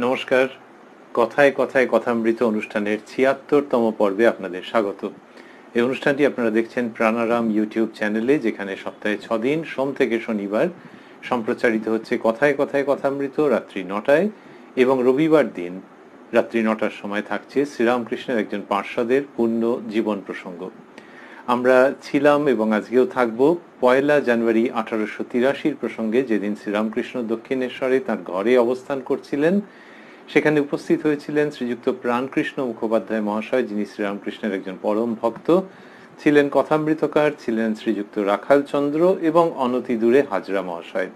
নমস্কার। কথায় কথায় কথামৃত অনুষ্ঠানের ৭৬তম পর্বে আপনাদের স্বাগত। এই অনুষ্ঠানটি আপনারা দেখছেন প্রাণারাম ইউটিউব চ্যানেলে, যেখানে সপ্তাহে ৬ দিন সোম থেকে শনিবার সম্প্রচারিত হচ্ছে কথায় কথায় কথামৃত রাত্রি ৯টায়, এবং রবিবার দিন রাত্রি ৯টার সময় থাকছে শ্রীরামকৃষ্ণের একজন পার্ষদের পূর্ণ জীবন প্রসঙ্গ। আমরা ছিলাম এবং আজকেও থাকব ১ জানুয়ারি ১৮৮৩ প্রসঙ্গে, যেদিন শ্রীরামকৃষ্ণ দক্ষিণেশ্বরে তার ঘরে অবস্থান করছিলেন। সেখানে উপস্থিত হয়েছিলেন শ্রীযুক্ত প্রাণকৃষ্ণ মুখোপাধ্যায় মহাশয়, যিনি শ্রীরামকৃষ্ণের একজন পরম ভক্ত ছিলেন, কথামৃতকার ছিলেন শ্রীযুক্ত রাখাল চন্দ্র এবং অনতি দূরে হাজরা মহাশয়।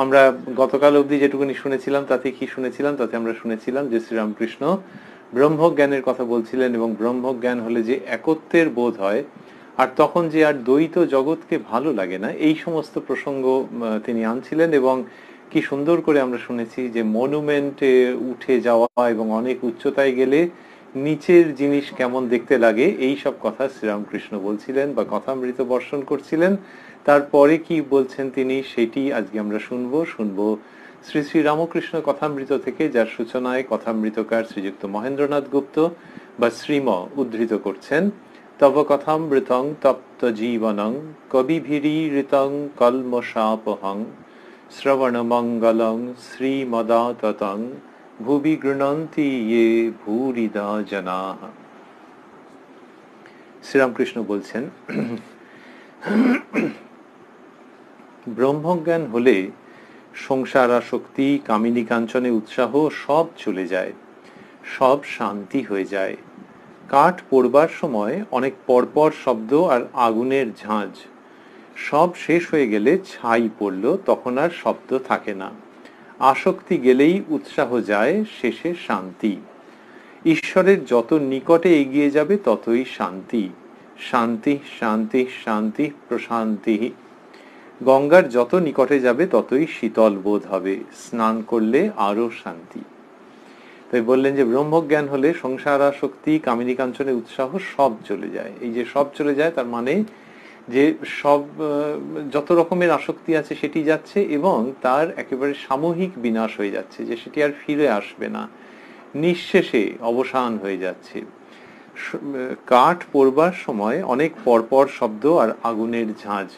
আমরা গতকাল অবধি যেটুকুনি শুনেছিলাম তাতে কি শুনেছিলাম, তাতে আমরা শুনেছিলাম যে শ্রীরামকৃষ্ণ ব্রহ্মজ্ঞানের কথা বলছিলেন, এবং ব্রহ্মজ্ঞান হলে যে একত্বের বোধ হয়, আর তখন যে আর দ্বৈত জগৎকে ভালো লাগে না, এই সমস্ত প্রসঙ্গ তিনি আনছিলেন। এবং কি সুন্দর করে আমরা শুনেছি যে মনুমেন্টে উঠে যাওয়া এবং অনেক উচ্চতায় গেলে নিচের জিনিস কেমন দেখতে লাগে, এই সব কথা শ্রীরামকৃষ্ণ বলছিলেন বা কথামৃত বর্ষণ করছিলেন। তারপরে কি বলছেন তিনি, সেটি আজকে আমরা শুনবো শ্রী শ্রী রামকৃষ্ণ কথামৃত থেকে, যার সূচনায় কথামৃতকার শ্রীযুক্ত মহেন্দ্রনাথ গুপ্ত বা শ্রীম উদ্ধৃত করছেন। তব কথামৃতং তপ্ত জীবনং কবিভিরীরিতং কলমশাপহং শ্রবণমঙ্গলং শ্রীমদাততং ভুবি গৃণন্তি ইয়ে ভূরিদা জনাঃ। শ্রীরামকৃষ্ণ বলছেন, ব্রহ্মজ্ঞান হলে সংসার আসক্তি, কামিনী কাঞ্চনে উৎসাহ সব চলে যায়, সব শান্তি হয়ে যায়। কাঠ পোড়বার সময় অনেক পরপর শব্দ আর আগুনের ঝাঁঝ, সব শেষ হয়ে গেলে ছাই পড়ল, তখন আর শব্দ থাকে না। আসক্তি গেলেই উৎসাহ যায়, শেষে শান্তি। ঈশ্বরের যত নিকটে এগিয়ে যাবে ততই শান্তি। শান্তি শান্তি শান্তি প্রশান্তি। গঙ্গার যত নিকটে যাবে ততই শীতল বোধ হবে, স্নান করলে আরো শান্তি। তাই বললেন যে ব্রহ্মজ্ঞান হলে সংসার আসক্তি, কামিনী কাঞ্চনে উৎসাহ সব চলে যায়। এই যে সব চলে যায়, তার মানে যে সব যত রকমের আসক্তি আছে সেটি যাচ্ছে, এবং তার একেবারে সামূহিক বিনাশ হয়ে যাচ্ছে, যে সেটি আর ফিরে আসবে না, নিঃশেষে অবসান হয়ে যাচ্ছে। কাঠ পোড়বার সময় অনেক পরপর শব্দ আর আগুনের ঝাঁঝ,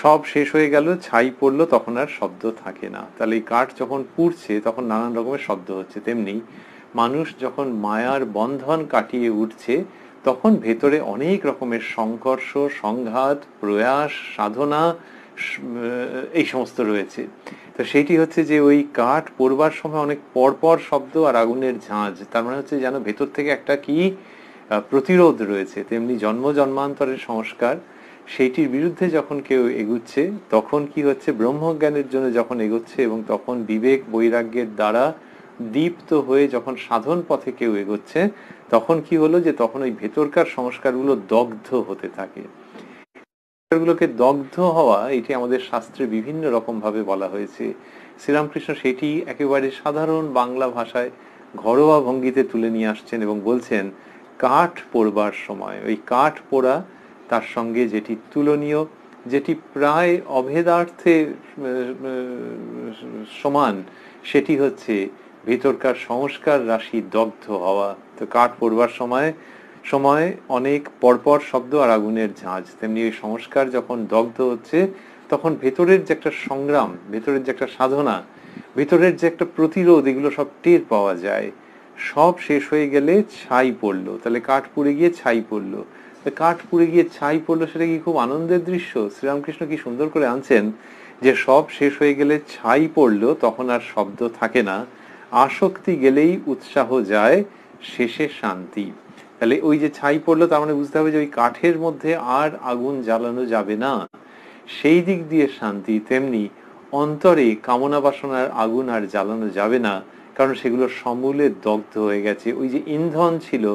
সব শেষ হয়ে গেল, ছাই পড়লো, তখন আর শব্দ থাকে না। তাহলে এই কাঠ যখন পুড়ছে তখন নানান রকমের শব্দ হচ্ছে, তেমনি মানুষ যখন মায়ার বন্ধন কাটিয়ে উঠছে তখন ভেতরে অনেক রকমের সংঘর্ষ, সংঘাত, প্রয়াস, সাধনা, এই সমস্ত রয়েছে। তো সেইটি হচ্ছে যে ওই কাঠ পোড়বার সময় অনেক পরপর শব্দ আর আগুনের ঝাঁঝ, তার মানে হচ্ছে যেন ভেতর থেকে একটা কি প্রতিরোধ রয়েছে। তেমনি জন্ম জন্মান্তরের সংস্কার, সেইটির বিরুদ্ধে যখন কেউ এগুচ্ছে তখন কি হচ্ছে, ব্রহ্মজ্ঞানের জন্য যখন এগোচ্ছে এবং তখন বিবেক বৈরাগ্যের দ্বারা দীপ্ত হয়ে যখন সাধন পথে কেউ এগোচ্ছে, তখন কি হলো যে তখন ওই ভেতরকার সংস্কারগুলো দগ্ধ হতে থাকে। গুলোকে দগ্ধ হওয়া, এটি আমাদের শাস্ত্রে বিভিন্ন রকম ভাবে বলা হয়েছে। শ্রীরামকৃষ্ণ সেটি একেবারে সাধারণ বাংলা ভাষায় ঘরোয়া ভঙ্গিতে তুলে নিয়ে আসছেন এবং বলছেন, কাঠ পোড়বার সময় ওই কাঠ পোড়া, তার সঙ্গে যেটি তুলনীয়, যেটি প্রায় অভেদার্থে সমান, সেটি হচ্ছে ভেতরকার সংস্কার রাশি দগ্ধ হওয়া। তো কাঠ পোড়বার সময় সময় অনেক পরপর শব্দ আর আগুনের ঝাঁঝ, তেমনি ওই সংস্কার যখন দগ্ধ হচ্ছে তখন ভেতরের যে একটা সংগ্রাম, ভেতরের যে একটা সাধনা, ভেতরের যে একটা প্রতিরোধ, এগুলো সব টের পাওয়া যায়। সব শেষ হয়ে গেলে ছাই পড়লো, তাহলে কাঠ পুড়ে গিয়ে ছাই পড়লো। কাঠ পুড়ে গিয়ে ছাই পড়লো, সেটা কি খুব আনন্দের দৃশ্য? শ্রীরামকৃষ্ণ কি সুন্দর করে আনছেন যে সব শেষ হয়ে গেলে ছাই পড়লো, তখন আর শব্দ থাকে না। আসক্তি গেলেই উৎসাহ যায়, শেষে শান্তি। তাহলে ওই যে ছাই পড়লো, তার মানে বুঝতে হবে যে ওই কাঠের মধ্যে আর আগুন জ্বালানো যাবে না, সেই দিক দিয়ে শান্তি। তেমনি অন্তরে কামনা বাসনার আগুন আর জ্বালানো যাবে না, কারণ সেগুলো সমূলে দগ্ধ হয়ে গেছে। ওই যে ইন্ধন ছিল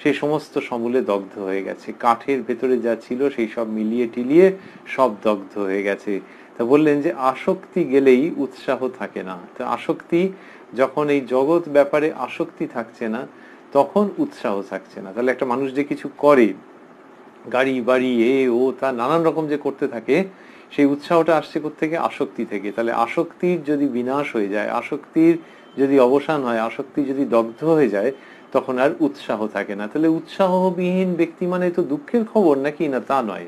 সেই সমস্ত সমূলে দগ্ধ হয়ে গেছে, কাঠের ভেতরে যা ছিল সেই সব মিলিয়ে টিলিয়ে সব দগ্ধ হয়ে গেছে। তা বললেন যে আসক্তি গেলেই উৎসাহ থাকে না। তো আসক্তি যখন এই জগৎ ব্যাপারে আসক্তি থাকছে না, তখন উৎসাহ থাকছে না। তাহলে একটা মানুষ যে কিছু করে, গাড়ি বাড়ি এ ও তা নানান রকম যে করতে থাকে, সেই উৎসাহটা আসছে কোত্থেকে? আসক্তি থেকে। তাহলে আসক্তির যদি বিনাশ হয়ে যায়, আসক্তির যদি অবসান হয়, আসক্তি যদি দগ্ধ হয়ে যায়, তখন আর উৎসাহ থাকে না। তাহলে উৎসাহবিহীন ব্যক্তি মানে তো দুঃখের খবর নাকি? না, তা নয়।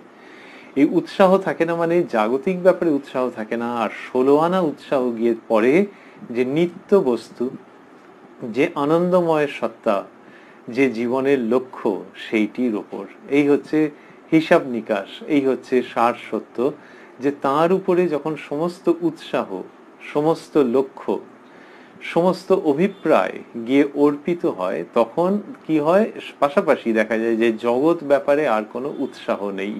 এই উৎসাহ থাকে না মানে জাগতিক ব্যাপারে উৎসাহ থাকে না। আর 16 আনা উৎসাহ গিয়ে পড়ে যে নিত্য বস্তু, যে আনন্দময় সত্তা, যে জীবনের লক্ষ্য, সেইটির ওপর। এই হচ্ছে হিসাব নিকাশ, এই হচ্ছে সার সত্য, যে তার উপরে যখন সমস্ত উৎসাহ, সমস্ত লক্ষ্য, সমস্ত অভিপ্রায় গিয়ে অর্পিত হয়, তখন কি হয়? পাশাপাশি দেখা যায় যে জগৎ ব্যাপারে আর কোনো উৎসাহ নেই।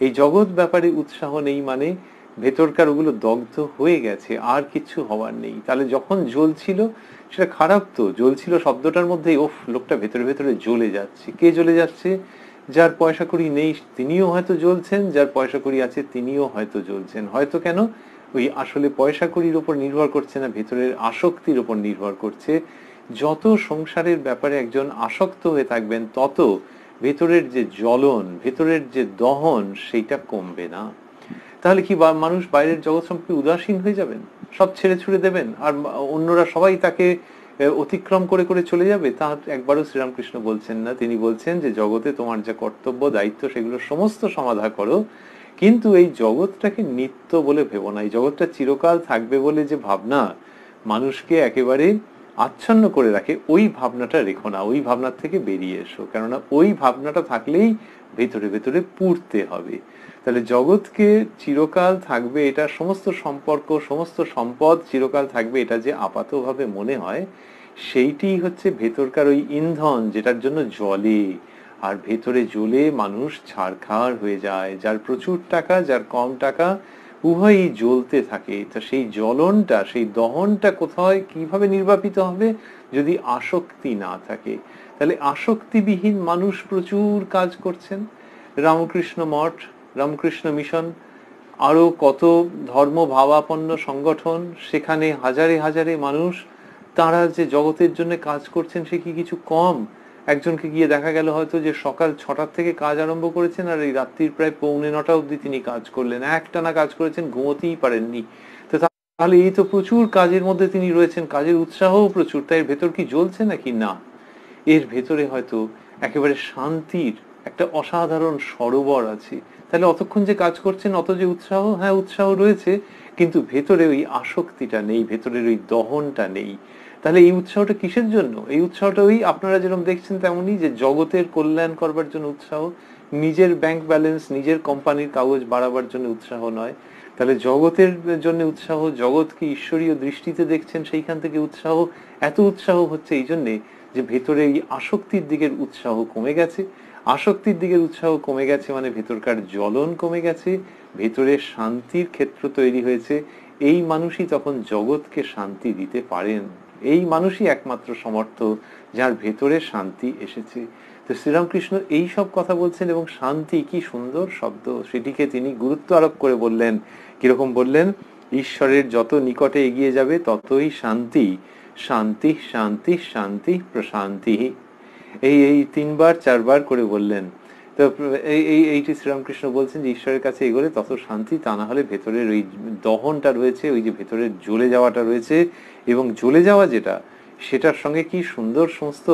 এই জগৎ ব্যাপারে উৎসাহ নেই মানে ভেতরকার ওগুলো দগ্ধ হয়ে গেছে, আর কিছু হওয়ার নেই। তাহলে যখন জ্বলছিল, সেটা খারাপ তো, জ্বলছিল শব্দটার মধ্যেই, ওফ, লোকটা ভেতরে ভেতরে জ্বলে যাচ্ছে। কে জ্বলে যাচ্ছে? যার পয়সা কড়ি নেই তিনিও হয়তো জ্বলছেন, যার পয়সা কড়ি আছে তিনিও হয়তো জ্বলছেন। হয়তো কেন? ওই আসলে পয়সা কড়ির উপর নির্ভর করছে না, ভেতরের আসক্তির উপর নির্ভর করছে। যত সংসারের ব্যাপারে একজন আসক্ত হয়ে থাকবেন, তত ভেতরের যে জ্বলন, ভেতরের যে দহন, সেইটা কমবে না। তাহলে কি মানুষ বাইরের জগৎ সম্পর্কে উদাসীন হয়ে যাবেন? সব ছেড়ে ছুড়ে দেবেন আর অন্যরা সবাই তাকে অতিক্রম করে করে চলে যাবে? তা একবারও শ্রীরামকৃষ্ণ বলছেন না। তিনি বলছেন যে জগতে তোমার যা কর্তব্য, দায়িত্ব, সেগুলো সমস্ত সমাধা করো, কিন্তু এই জগৎটাকে নিত্য বলে ভেবো না। এই জগৎটা চিরকাল থাকবে বলে যে ভাবনা মানুষকে একেবারে আচ্ছন্ন করে রাখে, ওই ভাবনাটা রেখো না। ওই ভাবনার থেকে বেরিয়ে এসো, কেননা ওই ভাবনাটা থাকলেই ভেতরে ভেতরে পুড়তে হবে। তাহলে জগৎকে চিরকাল থাকবে, এটা সমস্ত সম্পর্ক, সমস্ত সম্পদ চিরকাল থাকবে, এটা যে আপাতভাবে মনে হয়, সেইটি হচ্ছে ভেতরকার ওই ইন্ধন, যেটার জন্য জ্বলে। আর ভেতরে জ্বলে মানুষ ছারখার হয়ে যায়। যার প্রচুর টাকা, যার কম টাকা, উভয়ই জ্বলতে থাকে। তা সেই জ্বলনটা, সেই দহনটা কোথায়, কিভাবে নির্বাপিত হবে? যদি আসক্তি না থাকে। তাহলে আসক্তিবিহীন মানুষ প্রচুর কাজ করছেন। রামকৃষ্ণ মঠ, রামকৃষ্ণ মিশন, আরো কত ধর্ম ভাবাপন্ন সংগঠন, সেখানে হাজারে হাজারে মানুষ, তারা যে জগতের জন্য কাজ করছেন, সে কি কিছু কম? একজনকে গিয়ে দেখা গেল হয়তো যে সকাল 6টার থেকে কাজ আরম্ভ করেছেন, আর এই রাত্রির প্রায় 9:45 অবধি তিনি কাজ করলেন, একটানা কাজ করেছেন, ঘুমোতেই পারেননি। তো তাহলে এই তো প্রচুর কাজের মধ্যে তিনি রয়েছেন, কাজের উৎসাহও প্রচুর, তাই এর ভেতর কি জ্বলছে নাকি? না, এর ভেতরে হয়তো একেবারে শান্তির একটা অসাধারণ সরোবর আছে। তাহলে অতক্ষণ যে কাজ করছেন, অত যে উৎসাহ, হ্যাঁ উৎসাহ রয়েছে, কিন্তু ভেতরে ওই আসক্তিটা নেই, ভেতরের ওই দহনটা নেই। তাহলে এই উৎসাহটা কিসের জন্য? এই উৎসাহটা ওই আপনারা যেরকম দেখছেন তেমনই, যে জগতের কল্যাণ করবার জন্য উৎসাহ, নিজের ব্যাংক ব্যালেন্স, নিজের কোম্পানির কাগজ বাড়াবার জন্য উৎসাহ নয়। তাহলে জগতের জন্য উৎসাহ, জগৎকে ঈশ্বরীয় দৃষ্টিতে দেখছেন, সেইখান থেকে উৎসাহ। এত উৎসাহ হচ্ছে এই জন্যে যে ভেতরে এই আসক্তির দিকের উৎসাহ কমে গেছে। আসক্তির দিকের উৎসাহ কমে গেছে মানে ভেতরকার জ্বলন কমে গেছে, ভেতরে শান্তির ক্ষেত্র তৈরি হয়েছে। এই মানুষই তখন জগৎকে শান্তি দিতে পারেন। এই মানুষই একমাত্র সমর্থ, যার ভেতরে শান্তি এসেছে। তো শ্রীরামকৃষ্ণ এই সব কথা বলছেন, এবং শান্তি কি সুন্দর শব্দ, সেটিকে তিনি গুরুত্ব আরোপ করে বললেন। কিরকম বললেন? ঈশ্বরের যত নিকটে এগিয়ে যাবে ততই শান্তি, শান্তি শান্তি শান্তি প্রশান্তি। এই এই 3বার 4বার করে বললেন। তো এইটি শ্রীরামকৃষ্ণ বলছেন যে ঈশ্বরের কাছে এগোলে তত শান্তি, তা না হলে ভেতরের ওই দহনটা রয়েছে, ওই যে ভেতরের জ্বলে যাওয়াটা রয়েছে, এবং জ্বলে যাওয়া যেটা, সেটার সঙ্গে কি সুন্দর সমস্ত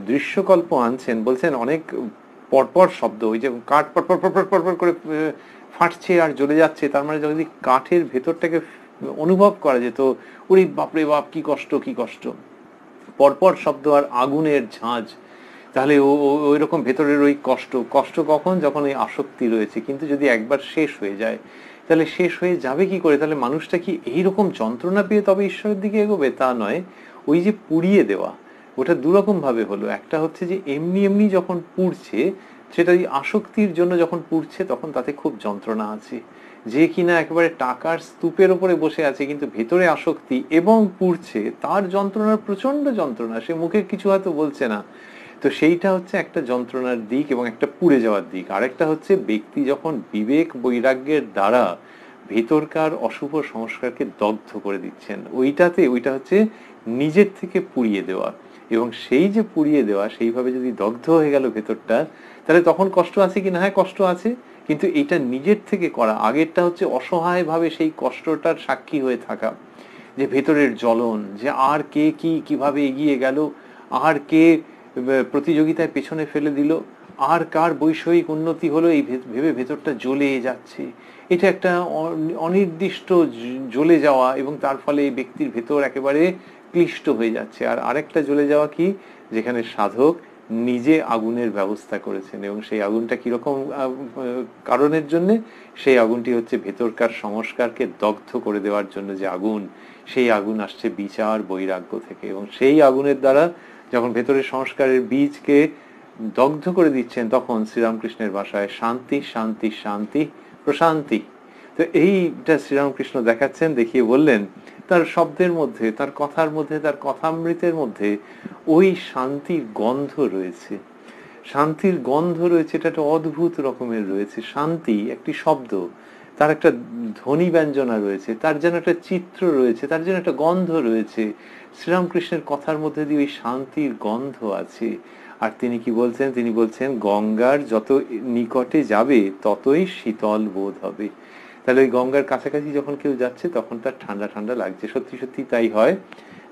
দৃশ্যকল্প আনছেন। বলছেন অনেক পরপর শব্দ, ওই যে কাঠ পরপর পরপর পরপর করে ফাটছে আর জ্বলে যাচ্ছে, তার মানে যদি কাঠের ভেতরটাকে অনুভব করা যেত, ওরে বাপরে বাপ, কি কষ্ট, কি কষ্ট, পরপর শব্দ আর আগুনের ঝাঁজ। তাহলে ওই রকম ভেতরের ওই কষ্ট, কষ্ট কখন? যখন ওই আসক্তি রয়েছে। কিন্তু যদি একবার শেষ হয়ে যায়, তাহলে শেষ হয়ে যাবে কি করে? তাহলে মানুষটা কি এইরকম যন্ত্রণা পেয়ে তবে ঈশ্বরের দিকে এগোবে? তা নয়। ওই যে পুড়িয়ে দেওয়া, ওটা দুরকম ভাবে হলো। একটা হচ্ছে যে এমনি এমনি যখন পুড়ছে, সেটা ওই আসক্তির জন্য যখন পুড়ছে, তখন তাতে খুব যন্ত্রণা আছে। যে কিনা একেবারে টাকার স্তূপের উপরে বসে আছে, কিন্তু ভেতরে আসক্তি এবং পুড়ছে, তার যন্ত্রণার প্রচন্ড যন্ত্রণা, সে মুখে কিছু হয়তো বলছে না। তো সেইটা হচ্ছে একটা যন্ত্রণার দিক এবং একটা পুড়ে যাওয়ার দিক। আরেকটা হচ্ছে ব্যক্তি যখন বিবেক বৈরাগ্যের দ্বারা ভেতরকার অশুভ সংস্কারকে দগ্ধ করে দিচ্ছেন, ওইটা হচ্ছে নিজের থেকে পুড়িয়ে দেওয়া। এবং সেই যে পুড়িয়ে দেওয়া, সেইভাবে যদি দগ্ধ হয়ে গেল ভেতরটা, তাহলে তখন কষ্ট আছে কি না? হ্যাঁ, কষ্ট আছে, কিন্তু এটা নিজের থেকে করা। আগেরটা হচ্ছে অসহায়ভাবে সেই কষ্টটার সাক্ষী হয়ে থাকা, যে ভেতরের জ্বলন, যে আর কে কি কিভাবে এগিয়ে গেল, আর কে প্রতিযোগিতায় পেছনে ফেলে দিল, আর কার বৈষয়িক উন্নতি হলো, এই ভেবে ভেতরটা জ্বলে যাচ্ছে। এটা একটা অনির্দিষ্ট জ্বলে যাওয়া, এবং তার ফলে এই ব্যক্তির ভেতর একেবারে ক্লিষ্ট হয়ে যাচ্ছে। আর আরেকটা জ্বলে যাওয়া কি, যেখানে সাধক নিজে আগুনের ব্যবস্থা করেছেন, এবং সেই আগুনটা কিরকম কারণের জন্য, সেই আগুনটি হচ্ছে ভেতরকার সংস্কারকে দগ্ধ করে দেওয়ার জন্য যে আগুন, সেই আগুন আসছে বিচার বৈরাগ্য থেকে, এবং সেই আগুনের দ্বারা যখন ভেতরের সংস্কারের বীজকে দগ্ধ করে দিচ্ছেন, তখন শ্রীরামকৃষ্ণের ভাষায় শান্তি শান্তি শান্তি প্রশান্তি। তো এইটা শ্রীরামকৃষ্ণ দেখাচ্ছেন, দেখিয়ে বললেন তার শব্দের মধ্যে, তার কথার মধ্যে, তার কথামৃতের মধ্যে ওই শান্তির গন্ধ রয়েছে। শান্তির গন্ধ রয়েছে, এটা একটা অদ্ভুত রকমের রয়েছে। শান্তি একটি শব্দ, তার একটা ধ্বনি ব্যঞ্জনা রয়েছে, তার যেন একটা চিত্র রয়েছে, তার যেন একটা গন্ধ রয়েছে। শ্রীরামকৃষ্ণের কথার মধ্যে দিয়ে ওই শান্তির গন্ধ আছে। আর তিনি কি বলছেন, তিনি বলছেন গঙ্গার যত নিকটে যাবে ততই শীতল বোধ হবে। তাহলে ওই গঙ্গার কাছাকাছি যখন কেউ যাচ্ছে তখন তার ঠান্ডা ঠান্ডা লাগছে। সত্যি সত্যি তাই হয়,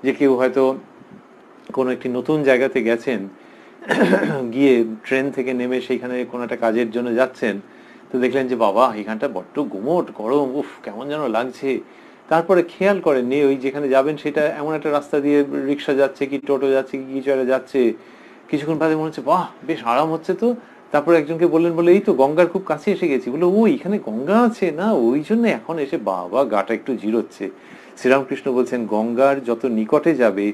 যে কেউ হয়তো কোনো একটি নতুন জায়গাতে গেছেন, গিয়ে ট্রেন থেকে নেমে সেইখানে কোনো একটা কাজের জন্য যাচ্ছেন, তো দেখলেন যে বাবা এখানটা বড্ড গুমোট গরম, উফ কেমন যেন লাগছে। তারপরে খেয়াল করেন নি ওই যেখানে যাবেন সেটা এমন একটা রাস্তা দিয়ে রিক্সা যাচ্ছে কি টোটো যাচ্ছে কি কিছু একটা যাচ্ছে, কিছুক্ষণ বাদে মনে হচ্ছে বাহ বেশ আরাম হচ্ছে তো। তারপরে একজনকে বললেন, বলে এই তো গঙ্গার খুব কাছে এসে গেছি। বলে ও এখানে গঙ্গা আছে না, ওই জন্য এখন এসে বাবা গাটা একটু জিরোচ্ছে। শ্রীরামকৃষ্ণ বলছেন গঙ্গার যত নিকটে যাবে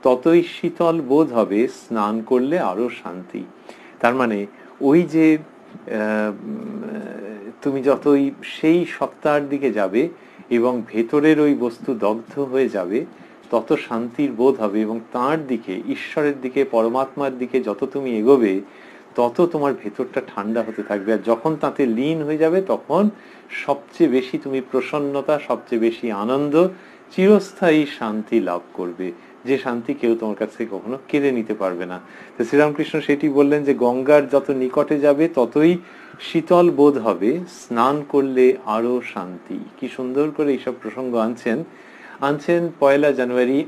ততই শীতল বোধ হবে, স্নান করলে আরো শান্তি। তার মানে ওই যে তুমি যতই সেই সত্তার দিকে যাবে এবং ভেতরের ওই বস্তু দগ্ধ হয়ে যাবে, তত শান্তির বোধ হবে, এবং তার দিকে, ঈশ্বরের দিকে, পরমাত্মার দিকে যত তুমি এগোবে তত তোমার ভেতরটা ঠান্ডা হতে থাকবে। আর যখন তাতে লীন হয়ে যাবে তখন সবচেয়ে বেশি তুমি প্রসন্নতা, সবচেয়ে বেশি আনন্দ, চিরস্থায়ী শান্তি লাভ করবে, যে শান্তি কেউ তোমার কাছ থেকে কখনো কেড়ে নিতে পারবে না। তো শ্রীরামকৃষ্ণ সেটি বললেন যে গঙ্গার যত নিকটে যাবে ততই শীতল বোধ হবে, স্নান করলে আরো শান্তি। কি সুন্দর করে এইসব প্রসঙ্গ আনছেন 1 জানুয়ারি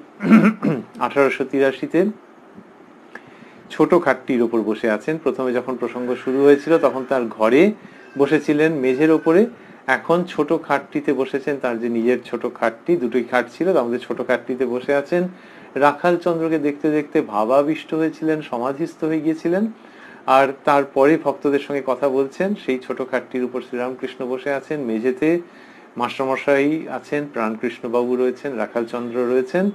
1883-তে। ছোট খাটটির ওপর বসে আছেন। প্রথমে যখন প্রসঙ্গ শুরু হয়েছিল তখন তার ঘরে বসেছিলেন মেঝের ওপরে, এখন ছোট খাটটিতে বসেছেন। তার যে নিজের ছোট খাটটি, দুটোই খাট ছিল, তার মধ্যে ছোট খাটটিতে বসে আছেন। রাখাল চন্দ্রকে দেখতে দেখতে ভাবাবিষ্ট হয়েছিলেন, সমাধিস্থ হয়ে গিয়েছিলেন। আর তারপরে ভক্তদের সঙ্গে কথা বলছেন। সেই ছোট খাটটির উপর শ্রীরামকৃষ্ণ বসে আছেন, মেঝেতে মাস্টারমশাই আছেন, প্রাণকৃষ্ণ বাবু রয়েছেন, রাখাল চন্দ্র রয়েছেন।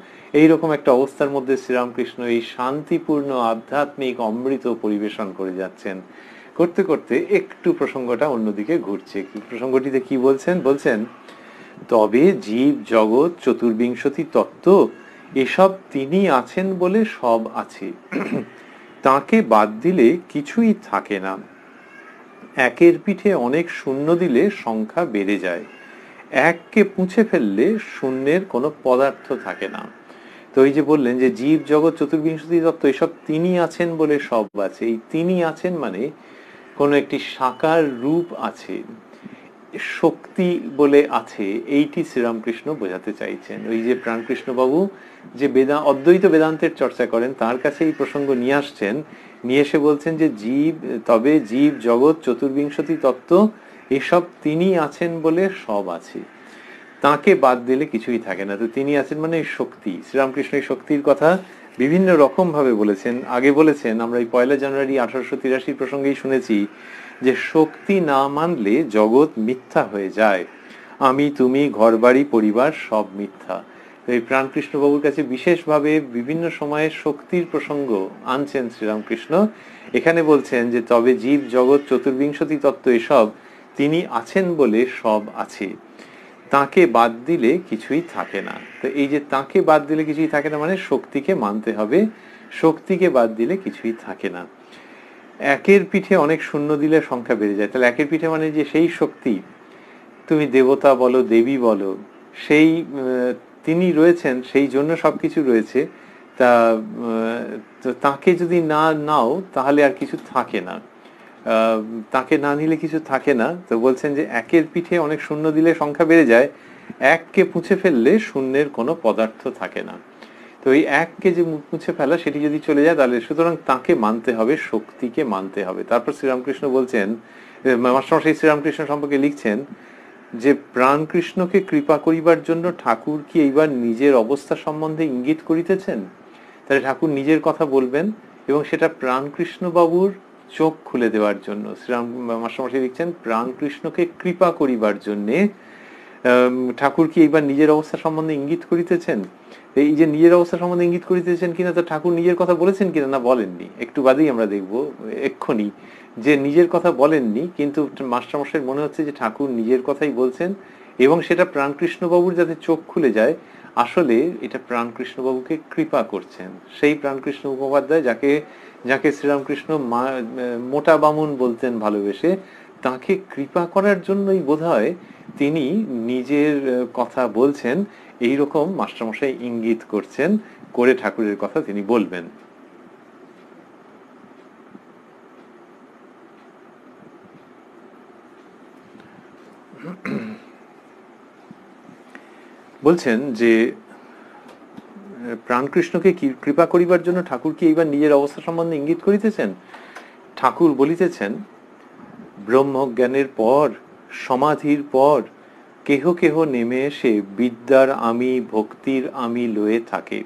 এইরকম একটা অবস্থার মধ্যে শ্রীরামকৃষ্ণ এই শান্তিপূর্ণ আধ্যাত্মিক অমৃত পরিবেশন করে যাচ্ছেন। করতে করতে একটু প্রসঙ্গটা অন্যদিকে ঘুরছে। প্রসঙ্গটিতে কি বলছেন, বলছেন তবে জীব জগৎ চতুর্বিংশতি তত্ত্ব এসব তিনি আছেন বলে সব আছে, তাকে বাদ দিলে কিছুই থাকে না। একের পিঠে অনেক শূন্য দিলে সংখ্যা বেড়ে যায়, এককে পুঁছে ফেললে শূন্যের কোনো পদার্থ থাকে না। তো এই যে বললেন যে জীব জগৎ চতুর্বিংশতি তত্ত্ব এসব তিনি আছেন বলে সব আছে, এই তিনি আছেন মানে কোনো একটি সাকার রূপ আছে, শক্তি বলে আছে, এইটি শ্রীরামকৃষ্ণ বোঝাতে চাইছেন। ওই যে প্রাণকৃষ্ণ বাবু যে অদ্বৈত বেদান্তের চর্চা করেন, তার কাছে এই প্রসঙ্গ নিয়ে আসছেন, নিয়ে এসে বলছেন যে তবে জীব জগৎ চতুর্বিংশতি তত্ত্ব এসব তিনি আছেন বলে সব আছে, তাকে বাদ দিলে কিছুই থাকে না। তো তিনি আছেন মানে শক্তি। শ্রীরামকৃষ্ণ এই শক্তির কথা বিভিন্ন রকম ভাবে বলেছেন। আগে বলেছেন, আমরা এই 1 জানুয়ারি 1883 প্রসঙ্গেই শুনেছি যে শক্তি না মানলে জগৎ মিথ্যা হয়ে যায়, আমি তুমি ঘরবাড়ি পরিবার সব মিথ্যা। এই প্রাণকৃষ্ণ বাবুর কাছে বিশেষভাবে বিভিন্ন সময়ে শক্তির প্রসঙ্গ আনছেন শ্রীরামকৃষ্ণ। এখানে বলছেন যে তবে জীব জগৎ চতুর্বিংশতি তত্ত্ব এসব তিনি আছেন বলে সব আছে, তাকে বাদ দিলে কিছুই থাকে না। তো এই যে তাকে বাদ দিলে কিছুই থাকে না মানে শক্তিকে মানতে হবে, শক্তিকে বাদ দিলে কিছুই থাকে না। একের পিঠে অনেক শূন্য দিলে সংখ্যা বেড়ে যায়। তাহলে একের পিঠে মানে যে সেই শক্তি, তুমি দেবতা বলো দেবী বলো, সেই তিনি রয়েছেন, সেই জন্য সবকিছু রয়েছে। তা তাকে যদি না নাও তাহলে আর কিছু থাকে না। তাকে না নিলে কিছু থাকে না। তো বলছেন যে একের পিঠে অনেক শূন্য দিলে সংখ্যা বেড়ে যায়, এককে মুছে ফেললে শূন্যের কোনো পদার্থ থাকে না। তো এই এককে যে মুছে ফেলা সেটি যদি চলে যায় তাহলে সুতরাং তাকে মানতে হবে, শক্তিকে মানতে হবে। তারপর শ্রীরামকৃষ্ণ বলছেন, মাস্টারমশাই শ্রীরামকৃষ্ণ সম্পর্কে লিখছেন যে প্রাণকৃষ্ণকে কৃপা করিবার জন্য ঠাকুর কি এইবার নিজের অবস্থা সম্বন্ধে ইঙ্গিত করিতেছেন? তাহলে ঠাকুর নিজের কথা বলবেন এবং সেটা প্রাণকৃষ্ণ বাবুর চোখ খুলে দেওয়ার জন্য। শ্রীরাম মাস্টারমশাই লিখছেন প্রাণকৃষ্ণকে কৃপা করিবার জন্যে ঠাকুর কি এইবার নিজের অবস্থা সম্বন্ধে ইঙ্গিত করিতেছেন। এই যে নিজের অবস্থা সম্বন্ধে ইঙ্গিত করিতেছেন কিনা, তো ঠাকুর নিজের কথা বলেছেন কিনা না বলেননি, একটু বাদেই আমরা দেখবো এক্ষুনি যে নিজের কথা বলেননি, কিন্তু মাস্টারমশাইয়ের মনে হচ্ছে যে ঠাকুর নিজের কথাই বলছেন এবং সেটা প্রাণকৃষ্ণ বাবুর যাতে চোখ খুলে যায়, আসলে এটা প্রাণকৃষ্ণ বাবুকে কৃপা করছেন। সেই প্রাণকৃষ্ণ মুখোপাধ্যায় যাকে যাকে শ্রীরামকৃষ্ণ মোটা বামুন বলতেন ভালোবেসে, তাকে কৃপা করার জন্যই বোধহয় তিনি নিজের কথা বলছেন, এইরকম মাস্টারমশাই ইঙ্গিত করছেন, করে ঠাকুরের কথা তিনি বলবেন। বলছেন যে প্রাণকৃষ্ণকে কৃপা করিবার জন্য ঠাকুর কি এইবার নিজের অবস্থা সম্বন্ধে ইঙ্গিত করিতেছেন? ঠাকুর বলিতেছেন, ব্রহ্মজ্ঞানের পর, সমাধির পর কেহ কেহ নেমে এসে বিদ্যার আমি, ভক্তির আমি লয়ে থাকে।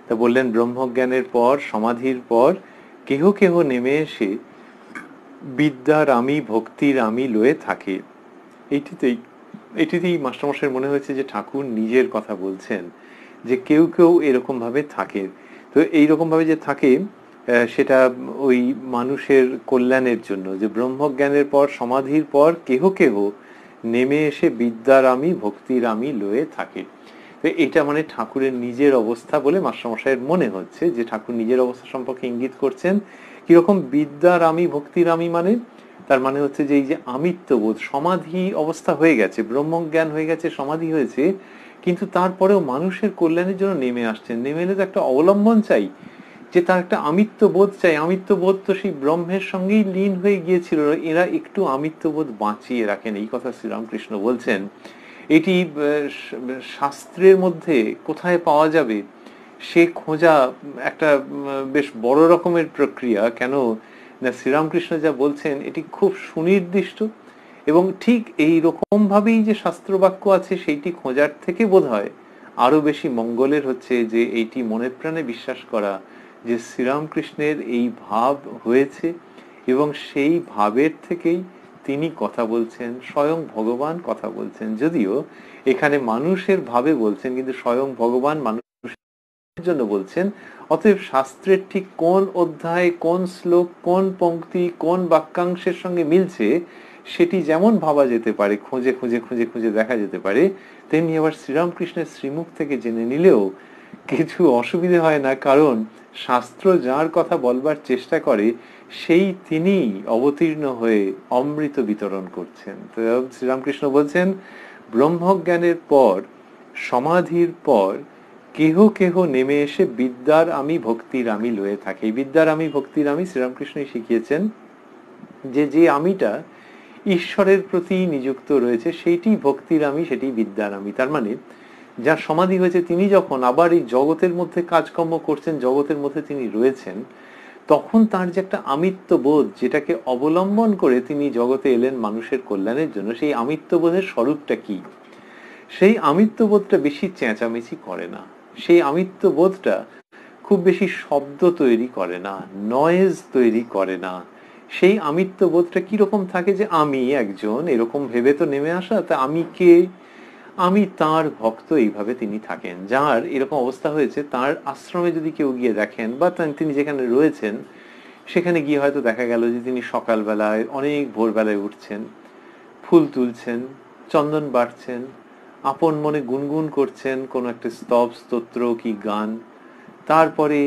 তা বললেন ব্রহ্মজ্ঞানের পর, সমাধির পর কেহ কেহ নেমে এসে বিদ্যার আমি, ভক্তির আমি লয়ে থাকে। এটিতেই মাস্টারমশাইয়ের মনে হয়েছে যে ঠাকুর নিজের কথা বলছেন, যে কেউ কেউ এরকম ভাবে থাকে। তো এইরকম ভাবে যে থাকে সেটা ওই মানুষের কল্যাণের জন্য, যে ব্রহ্মজ্ঞানের পর, সমাধির পর কেহ কেহ নেমে এসে বিদ্যার আমি, ভক্তির আমি লয়ে থাকে। তো এটা মানে ঠাকুরের নিজের অবস্থা বলে মাস্টারমশাইয়ের মনে হচ্ছে যে ঠাকুর নিজের অবস্থা সম্পর্কে ইঙ্গিত করছেন। কিরকম বিদ্যার আমি, ভক্তির আমি, মানে তার মানে হচ্ছে যে এই যে আমিত্ববোধ, সমাধি অবস্থা হয়ে গেছে, ব্রহ্মজ্ঞান হয়ে গেছে, সমাধি হয়েছে, কিন্তু তারপরেও মানুষের কল্যাণের জন্য নেমে আসছেন। নেমে এলে তো একটা অবলম্বন চাই, যে তার একটা আমিত্ববোধ চাই। আমিত্ববোধ তো সেই ব্রহ্মের সঙ্গেই লীন হয়ে গিয়েছিল, এরা একটু আমিত্ববোধ বাঁচিয়ে রাখেন, এই কথা শ্রীরামকৃষ্ণ বলছেন। এটি শাস্ত্রের মধ্যে কোথায় পাওয়া যাবে সে খোঁজা একটা বেশ বড় রকমের প্রক্রিয়া। কেন না, শ্রীরামকৃষ্ণ যা বলছেন এটি খুব সুনির্দিষ্ট, এবং ঠিক এই রকম ভাবেই যে শাস্ত্রবাক্য আছে সেইটি খোঁজার থেকে বোধহয় আরো বেশি মঙ্গলের হচ্ছে যে এইটি মনে প্রাণে বিশ্বাস করা যে শ্রীরামকৃষ্ণের এই ভাব হয়েছে এবং সেই ভাবের থেকেই তিনি কথা বলছেন, স্বয়ং ভগবান কথা বলছেন। যদিও এখানে মানুষের ভাবে বলছেন, কিন্তু স্বয়ং ভগবান মানুষের জন্য বলছেন। অতএব শাস্ত্রের ঠিক কোন অধ্যায়, কোন শ্লোক, কোন পংক্তি, কোন বাক্যাংশের সঙ্গে মিলছে সেটি যেমন ভাবা যেতে পারে, খুঁজে খুঁজে খুঁজে খুঁজে দেখা যেতে পারে, তেমনি আবার শ্রীরামকৃষ্ণের শ্রীমুখ থেকে জেনে নিলেও কিছু অসুবিধে হয় না। কারণ শাস্ত্র যার কথা বলবার চেষ্টা করে সেই তিনি অবতীর্ণ হয়ে অমৃত বিতরণ করছেন। তো শ্রীরামকৃষ্ণ বলছেন ব্রহ্মজ্ঞানের পর, সমাধির পর কেহ কেহ নেমে এসে বিদ্যার আমি, ভক্তির আমি লয়ে থাকে। বিদ্যার আমি, ভক্তির আমি শ্রীরামকৃষ্ণই শিখিয়েছেন যে যে আমিটা ঈশ্বরের প্রতি নিযুক্ত রয়েছে সেইটি ভক্তির আমি, সেটি বিদ্যার আমি। তার মানে যার সমাধি হয়েছে তিনি যখন আবার এই জগতের মধ্যে কাজকর্ম করছেন, জগতের মধ্যে তিনি রয়েছেন, তখন তার যে একটা আমিত্ববোধ যেটাকে অবলম্বন করে তিনি জগতে এলেন মানুষের কল্যাণের জন্য, সেই আমিত্ববোধের স্বরূপটা কি? সেই আমিত্ববোধটা বেশি চেঁচামেচি করে না, সেই আমিত্ববোধটা খুব বেশি শব্দ তৈরি করে না, নয়েজ তৈরি করে না। সেই আমিত্ববোধটা কিরকম থাকে, যে আমি একজন, এরকম ভেবে তো নেমে আসা। তা আমি কে? আমি তার ভক্ত, এইভাবে তিনি থাকেন। যার এরকম অবস্থা হয়েছে, তার আশ্রমে যদি কেউ গিয়ে দেখেন বা তিনি যেখানে রয়েছেন সেখানে গিয়ে হয়তো দেখা গেল যে তিনি সকালবেলায় অনেক ভোরবেলায় উঠছেন, ফুল তুলছেন, চন্দন বাটছেন, আপন মনে গুনগুন করছেন কোনো একটা স্তব, স্তোত্র কি গান, তারপরে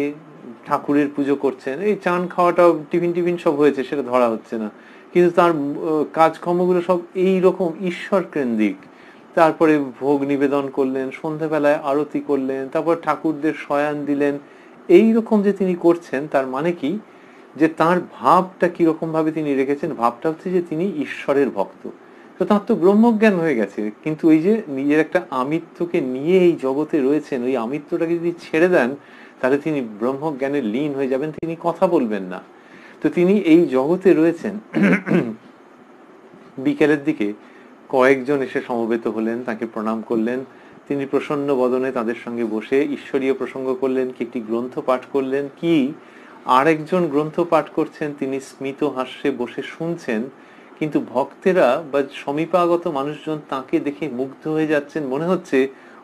ঠাকুরের পুজো করছেন। এই চান খাওয়াটাও টিফিন টিফিন সব হয়েছে, সেটা ধরা হচ্ছে না, কিন্তু তার কাজকর্মগুলো সব এই রকম ঈশ্বর কেন্দ্রিক। তারপরে ভোগ নিবেদন করলেন, সন্ধ্যাবেলায় আরতি করলেন, তারপর ঠাকুরদের শয়ান দিলেন। এই রকম যে তিনি করছেন, তার মানে কি, যে তার ভাবটা কিরকম ভাবে তিনি রেখেছেন। ভাবটা হচ্ছে যে তিনি ঈশ্বরের ভক্ত, তো তার তো ব্রহ্মজ্ঞান হয়ে গেছে, কিন্তু ওই যে নিজের একটা আমিত্বকে নিয়ে এই জগতে রয়েছেন, ওই আমিত্বটাকে যদি ছেড়ে দেন তাহলে তিনি ব্রহ্মজ্ঞানে লীন হয়ে যাবেন, তিনি কথা বলবেন না। তো তিনি এই জগতে রয়েছেন। বিকেলের দিকে কয়েকজন এসে সমবেত হলেন, তাকে প্রণাম করলেন। তিনি প্রসন্ন বদনে তাদের সঙ্গে বসে ঈশ্বরীয় প্রসঙ্গ করলেন, কি একটি গ্রন্থ পাঠ করলেন, কি আরেকজন গ্রন্থ পাঠ করছেন, তিনি স্মিত হাস্যে বসে শুনছেন। কিন্তু ভক্তেরা বা সমীপাগত মানুষজন তাকে দেখে মুগ্ধ হয়ে যাচ্ছেন, মনে হচ্ছে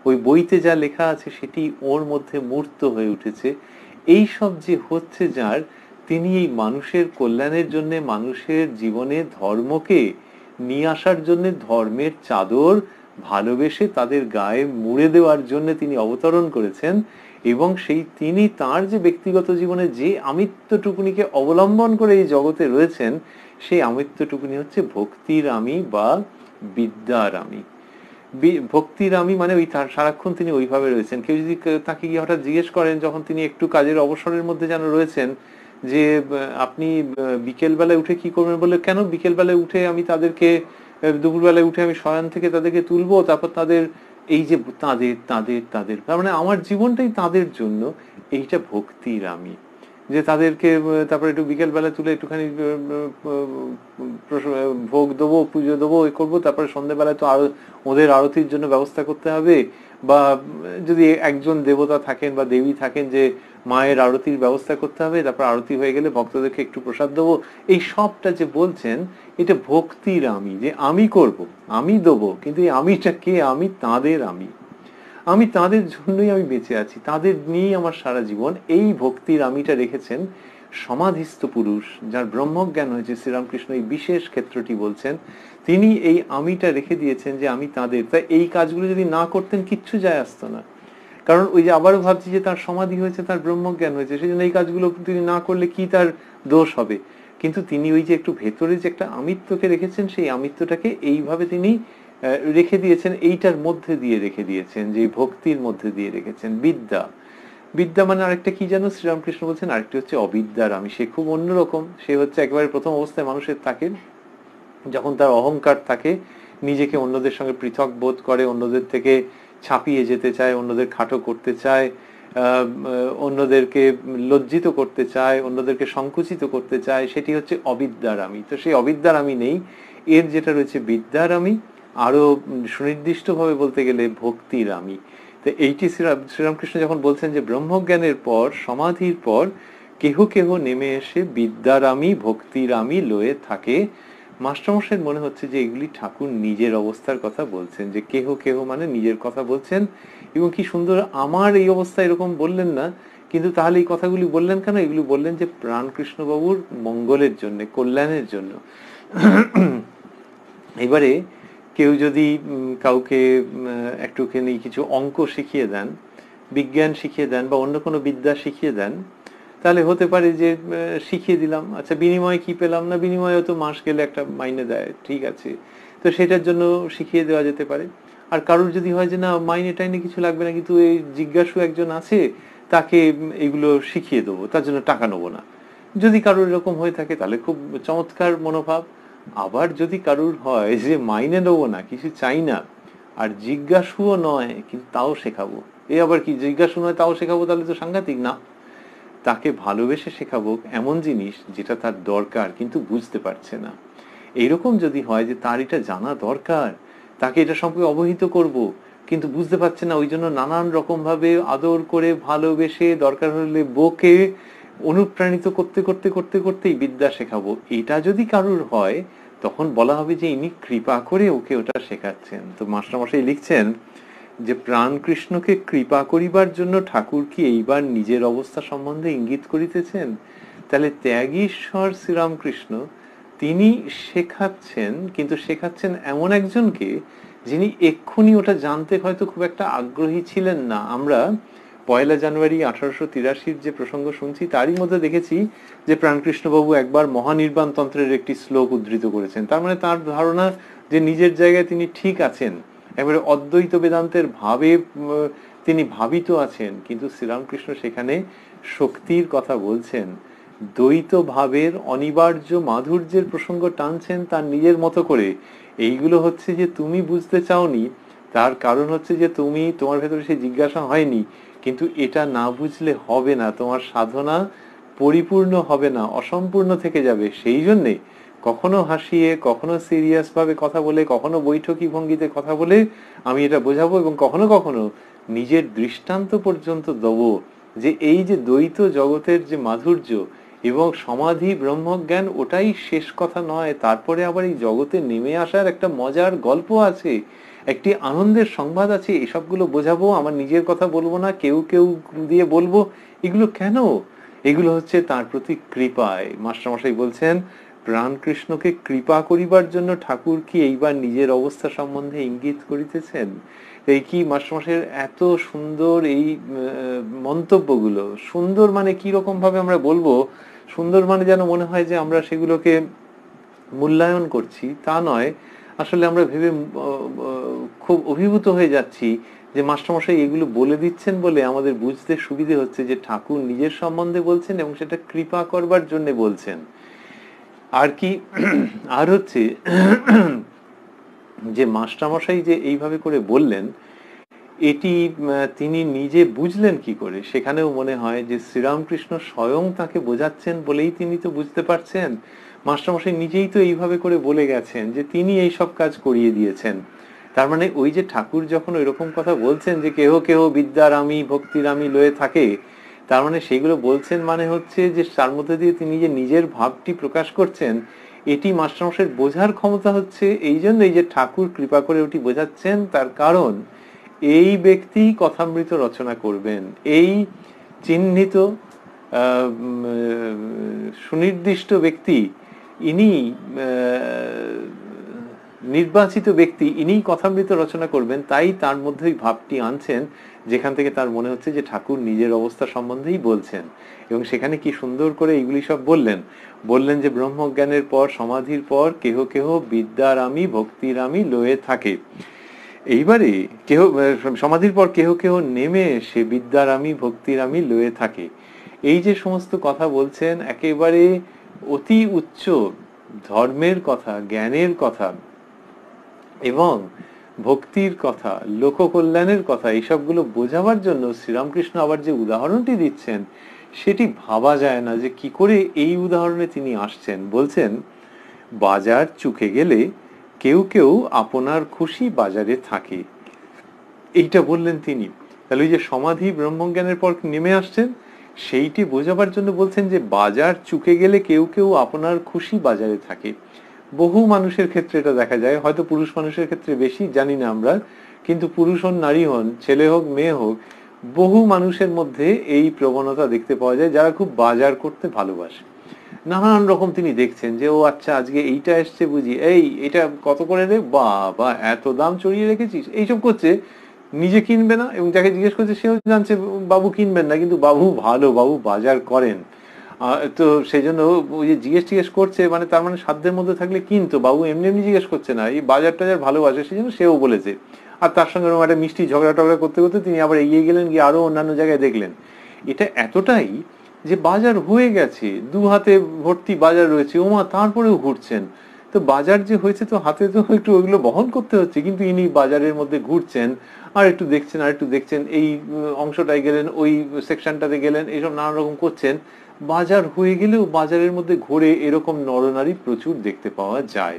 ওই বইতে যা লেখা আছে সেটি ওর মধ্যে মূর্ত হয়ে উঠেছে। এই সব যে হচ্ছে যার, তিনি এই মানুষের কল্যাণের জন্য, মানুষের জীবনে ধর্মকে নিয়ে আসার জন্য, ধর্মের চাদর ভালোবেসে তাদের গায়ে মুড়ে দেওয়ার জন্য তিনি অবতরণ করেছেন। এবং সেই তিনি তার যে ব্যক্তিগত জীবনে যে আমিত্বটুকুনিকে অবলম্বন করে এই জগতে রয়েছেন, সেই আমিত্বটুকুনি হচ্ছে ভক্তির আমি বা বিদ্যার আমি। ভক্তির আমি মানে ওই তার সারাক্ষণ তিনি ওইভাবে রয়েছেন। কেউ যদি তাকে গিয়ে হঠাৎ জিজ্ঞেস করেন, যখন তিনি একটু কাজের অবসরের মধ্যে যেন রয়েছেন, যে আপনি বিকেল বেলায় উঠে কি করবেন, বলে কেন বিকেল বেলায় উঠে আমি তাদেরকে, দুপুরবেলায় উঠে আমি শয়ন থেকে তাদেরকে তুলবো, তারপর তাদের এই যে তাদের তাদের তাদের তার মানে আমার জীবনটাই তাদের জন্য, এইটা ভক্তির আমি। যে তাদেরকে তারপরে একটু বিকেল বেলা তুলে একটুখানি ভোগ দেবো, পুজো দেবো, এ করবো, তারপরে সন্ধ্যেবেলায় তো আরো ওদের আরতির জন্য ব্যবস্থা করতে হবে। বা যদি একজন দেবতা থাকেন বা দেবী থাকেন যে মায়ের আরতির ব্যবস্থা করতে হবে, তারপর আরতি হয়ে গেলে ভক্তদেরকে একটু প্রসাদ দেবো, এই সবটা যে বলছেন এটা ভক্তির আমি, যে আমি করব, আমি দেবো, কিন্তু এই আমিটা কে? আমি তাদের আমি, আমি তাদের জন্যই আমি বেঁচে আছি, তাদের নিয়েই আমার সারা জীবন। এই ভক্তির আমিটা রেখেছেন সমাধিস্থ পুরুষ, যার ব্রহ্মজ্ঞান হয়েছে। শ্রীরামকৃষ্ণ এই বিশেষ ক্ষেত্রটি বলছেন, তিনি এই আমিটা রেখে দিয়েছেন যে আমি তাদের। তাই এই কাজগুলো যদি না করতেন কিচ্ছু যায় আসতো না। কারণ ওই যে আবারও ভাবছি যে তার সমাধি হয়েছে, তার ব্রহ্মজ্ঞান হয়েছে, সেই জন্য এই কাজগুলো তিনি না করলে কি তার দোষ হবে। কিন্তু তিনি ওই যে একটু ভেতরে যে একটা আমিত্বকে রেখেছেন, সেই আমিত্বটাকে এইভাবে তিনি রেখে দিয়েছেন, এইটার মধ্যে দিয়ে রেখে দিয়েছেন, যে ভক্তির মধ্যে দিয়ে রেখেছেন। বিদ্যা, বিদ্যা মানে আরেকটা কি যেন শ্রীরামকৃষ্ণ বলছেন, আরেকটি হচ্ছে অবিদ্যার আমি। সে খুব অন্যরকম। সে হচ্ছে একেবারে প্রথম অবস্থায় মানুষের থাকে, যখন তার অহংকার থাকে, নিজেকে অন্যদের সঙ্গে পৃথক বোধ করে, অন্যদের থেকে ছাপিয়ে যেতে চায়, অন্যদের খাটো করতে চায়, অন্যদেরকে লজ্জিত করতে চায়, অন্যদেরকে সংকুচিত করতে চায়, সেটি হচ্ছে অবিদ্যার আমি। তো সেই অবিদ্যার আমি নেই, এর যেটা রয়েছে বিদ্যার আমি, আরো সুনির্দিষ্টভাবে বলতে গেলে ভক্তির আমি। তো এইটি শ্রীরামকৃষ্ণ যখন বলছেন যে ব্রহ্মজ্ঞানের পর, সমাধির পর কেহ কেহ নেমে এসে বিদ্যার আমি ভক্তির আমি লয়ে থাকে, মাস্টারমশাইয়ের মনে হচ্ছে যে এগুলি ঠাকুর নিজের অবস্থার কথা বলছেন, যে কেহ কেহ মানে নিজের কথা বলছেন। এবং কি সুন্দর, আমার এই অবস্থা এরকম বললেন না, কিন্তু তাহলে এই কথাগুলি বললেন কেন? এগুলি বললেন যে প্রাণকৃষ্ণ বাবুর মঙ্গলের জন্য, কল্যাণের জন্য। এবারে কেউ যদি কাউকে একটুখানি কিছু অঙ্ক শিখিয়ে দেন, বিজ্ঞান শিখিয়ে দেন, বা অন্য কোনো বিদ্যা শিখিয়ে দেন, তাহলে হতে পারে যে শিখিয়ে দিলাম, আচ্ছা বিনিময়ে কি পেলাম, না বিনিময়ে তো মাস গেলে একটা মাইনে দেয়, ঠিক আছে, তো সেটার জন্য শিখিয়ে দেওয়া যেতে পারে। আর কারোর যদি হয় যে না মাইনে টাইনে কিছু লাগবে না, কিন্তু এই জিজ্ঞাসু একজন আছে, তাকে এগুলো শিখিয়ে দেবো, তার জন্য টাকা নেবো না, যদি কারোর এরকম হয়ে থাকে তাহলে খুব চমৎকার মনোভাব। আবার যদি কারুর হয় যে মাইনে নেবো না, কিছু চাই না, আর জিজ্ঞাসুও নয় কিন্তু তাও শেখাবো, এ আবার কি, জিজ্ঞাসু নয় তাও শেখাবো, তাহলে তো সাংঘাতিক না। তাকে ভালোবেসে শেখাবো এমন জিনিস যেটা তার দরকার কিন্তু বুঝতে পারছে না। এইরকম যদি হয় যে তার এটা জানা দরকার, তাকে এটা সম্পর্কে অবহিত করব, কিন্তু বুঝতে পারছে না, ওই জন্য নানান রকম ভাবে আদর করে, ভালোবেসে, দরকার হলে বকে, অনুপ্রাণিত করতে করতে করতে করতেই বিদ্যা শেখাবো, এটা যদি কারুর হয়, তখন বলা হবে যে ইনি কৃপা করে ওকে ওটা শেখাচ্ছেন। তো মাস্টারমশাই লিখছেন যে প্রাণকৃষ্ণকে কৃপা করিবার জন্য ঠাকুর কি এইবার নিজের অবস্থা সম্বন্ধে ইঙ্গিত করিতেছেন? তাহলে ত্যাগীশ্বর শ্রীরামকৃষ্ণ তিনি শেখাচ্ছেন, কিন্তু শেখাচ্ছেন এমন একজনকে যিনি এক্ষুনি ওটা জানতে হয়তো খুব একটা আগ্রহী ছিলেন না। আমরা 1 জানুয়ারি 1883 যে প্রসঙ্গ শুনছি, তারই মধ্যে দেখেছি যে প্রাণকৃষ্ণবাবু একবার মহানির্বাণ তন্ত্রের একটি শ্লোক উদ্ধৃত করেছেন। তার মানে তার ধারণা যে নিজের জায়গায় তিনি ঠিক আছেন, এবারে অদ্বৈত বেদান্তের ভাবে তিনি ভাবিত আছেন। কিন্তু শ্রীরামকৃষ্ণ সেখানে শক্তির কথা বলছেন, দ্বৈত ভাবের অনিবার্য মাধুর্যের প্রসঙ্গ টানছেন তার নিজের মতো করে। এইগুলো হচ্ছে যে তুমি বুঝতে চাওনি, তার কারণ হচ্ছে যে তোমার ভেতরে সে জিজ্ঞাসা হয়নি। কিন্তু এটা না বুঝলে হবে না, তোমার সাধনা পরিপূর্ণ হবে না, অসম্পূর্ণ থেকে যাবে। সেই জন্যে কখনো হাসিয়ে, কখনো সিরিয়াস ভাবে কথা বলে, কখনো বৈঠকি ভঙ্গিতে কথা বলে আমি এটা বোঝাবো, এবং কখনো কখনো নিজের দৃষ্টান্ত পর্যন্ত দেবো যে এই যে দ্বৈত জগতের যে মাধুর্য এবং সমাধি ব্রহ্মজ্ঞান, ওটাই শেষ কথা নয়। তারপরে আবার এই জগতে নেমে আসার একটা মজার গল্প আছে, একটি আনন্দের সংবাদ আছে। এসবগুলো বোঝাবো, আমার নিজের কথা বলবো না, কেউ কেউ দিয়ে বলবো। এগুলো কেন? এগুলো হচ্ছে তার প্রতি কৃপায়। মাস্টারমশাই বলছেন, প্রাণকৃষ্ণকে কৃপা করিবার জন্য ঠাকুর কি এইবার নিজের অবস্থা সম্বন্ধে ইঙ্গিত করিতেছেন। এই কি মাস্টারমশাইয়ের এত সুন্দর এই মন্তব্যগুলো। সুন্দর মানে কি রকম ভাবে আমরা বলবো, সুন্দর মানে যেন মনে হয় যে আমরা সেগুলোকে মূল্যায়ন করছি, তা নয়। আসলে আমরা ভেবে খুব অভিভূত হয়ে যাচ্ছি যে মাস্টারমশাই এগুলো বলে দিচ্ছেন বলে আমাদের বুঝতে সুবিধে হচ্ছে যে ঠাকুর নিজের সম্বন্ধে বলছেন এবং সেটা কৃপা করবার জন্য বলছেন। আর কি, আর হচ্ছে যে মাস্টারমশাই যে এইভাবে করে বললেন, এটি তিনি নিজে বুঝলেন কি করে? সেখানেও মনে হয় যে শ্রীরামকৃষ্ণ স্বয়ং তাকে বোঝাচ্ছেন বলেই তিনি তো বুঝতে পারছেন। মাস্টারমশাই নিজেই তো এইভাবে করে বলে গেছেন যে তিনি এই সব কাজ করিয়ে দিয়েছেন। তার মানে ওই যে ঠাকুর যখন ওইরকম কথা বলছেন যে কেহ কেহ বিদ্যার আমি ভক্তির আমি লয়ে থাকে, তার মানে সেইগুলো বলছেন মানে হচ্ছে যে তার মধ্যে দিয়ে তিনি যে নিজের ভাবটি প্রকাশ করছেন, এটি মাস্টারমশাইয়ের বোঝার ক্ষমতা হচ্ছে। এই জন্য এই যে ঠাকুর কৃপা করে ওটি বোঝাচ্ছেন, তার কারণ এই ব্যক্তি কথামৃত রচনা করবেন, এই চিহ্নিত সুনির্দিষ্ট ব্যক্তি, ইনি নির্বাচিত ব্যক্তি, ইনি কথামৃত রচনা করবেন। তাই তার মধ্যে ওই ভাবটি আনছেন যেখান থেকে তার মনে হচ্ছে যে ঠাকুর নিজের অবস্থা সম্বন্ধেই বলছেন। এবং সেখানে কি সুন্দর করে এইগুলি সব বললেন যে ব্রহ্মজ্ঞানের পর, সমাধির পর কেহ কেহ বিদ্যার আমি ভক্তির আমি লয়ে থাকে। এইবারে কেহ সমাধির পর কেহ কেহ নেমে এসে বিদ্যার আমি ভক্তির আমি লয়ে থাকে। এই যে সমস্ত কথা বলছেন, একেবারে অতি উচ্চ ধর্মের কথা, জ্ঞানের কথা এবং ভক্তির কথা, লোককল্যাণের কথা, এইসবগুলো বোঝাবার জন্য শ্রীরামকৃষ্ণ আবার যে উদাহরণটি দিচ্ছেন, সেটি ভাবা যায় না যে কি করে এই উদাহরণে তিনি আসছেন। বলছেন, বাজার চুকে গেলে কেউ কেউ আপনার খুশি বাজারে থাকে। এইটা বললেন তিনি। তাহলে ওই যে সমাধি ব্রহ্মজ্ঞানের পর নেমে আসছেন, সেইটি বোঝাবার জন্য বলছেন যে বাজার চুকে গেলে কেউ কেউ আপনার খুশি বাজারে থাকে। বহু মানুষের ক্ষেত্রে এটা দেখা যায়, হয়তো পুরুষ মানুষের ক্ষেত্রে বেশি, জানি না আমরা, কিন্তু পুরুষ হন নারী হন, ছেলে হোক মেয়ে হোক, বহু মানুষের মধ্যে এই প্রবণতা দেখতে পাওয়া যায় যারা খুব বাজার করতে ভালোবাসে। নানান রকম তিনি দেখছেন যে ও আচ্ছা আজকে এইটা এসছে বুঝি, এটা কত করে রে, বা এত দাম চড়িয়ে রেখেছিস, এইসব করছে। নিজে কিনবে না এবং যাকে জিজ্ঞেস করছে সেও জানছে বাবু কিনবেন না, কিন্তু বাবু ভালো, বাবু বাজার করেন। তো সেই জন্য ওই যে জিজ্ঞেস করছে, মানে তার মানে সাধ্যের মধ্যে থাকলে কিনতো, বাবু এমনি এমনি জিজ্ঞেস করছে না, এই বাজার টাজার ভালোবাসে, সেই জন্য সেও বলেছে। আর তার সঙ্গে ওরকম একটা মিষ্টি ঝগড়া টগড়া করতে করতে তিনি আবার এগিয়ে গেলেন, গিয়ে আরো অন্যান্য জায়গায় দেখলেন এটা এতটাই যে বাজার হয়ে গেছে, দু হাতে ভর্তি বাজার রয়েছে, ওমা তারপরেও ঘুরছেন। তো বাজার যে হয়েছে তো হাতে তো একটু ওইগুলো বহন করতে হচ্ছে, কিন্তু ইনি বাজারের মধ্যে ঘুরছেন, আর একটু দেখছেন, আর একটু দেখছেন, এই অংশটায় গেলেন, ওই সেকশনটাতে গেলেন, এইসব নানা রকম করছেন। বাজার হয়ে গেলেও বাজারের মধ্যে ঘুরে এরকম নরনারী প্রচুর দেখতে পাওয়া যায়।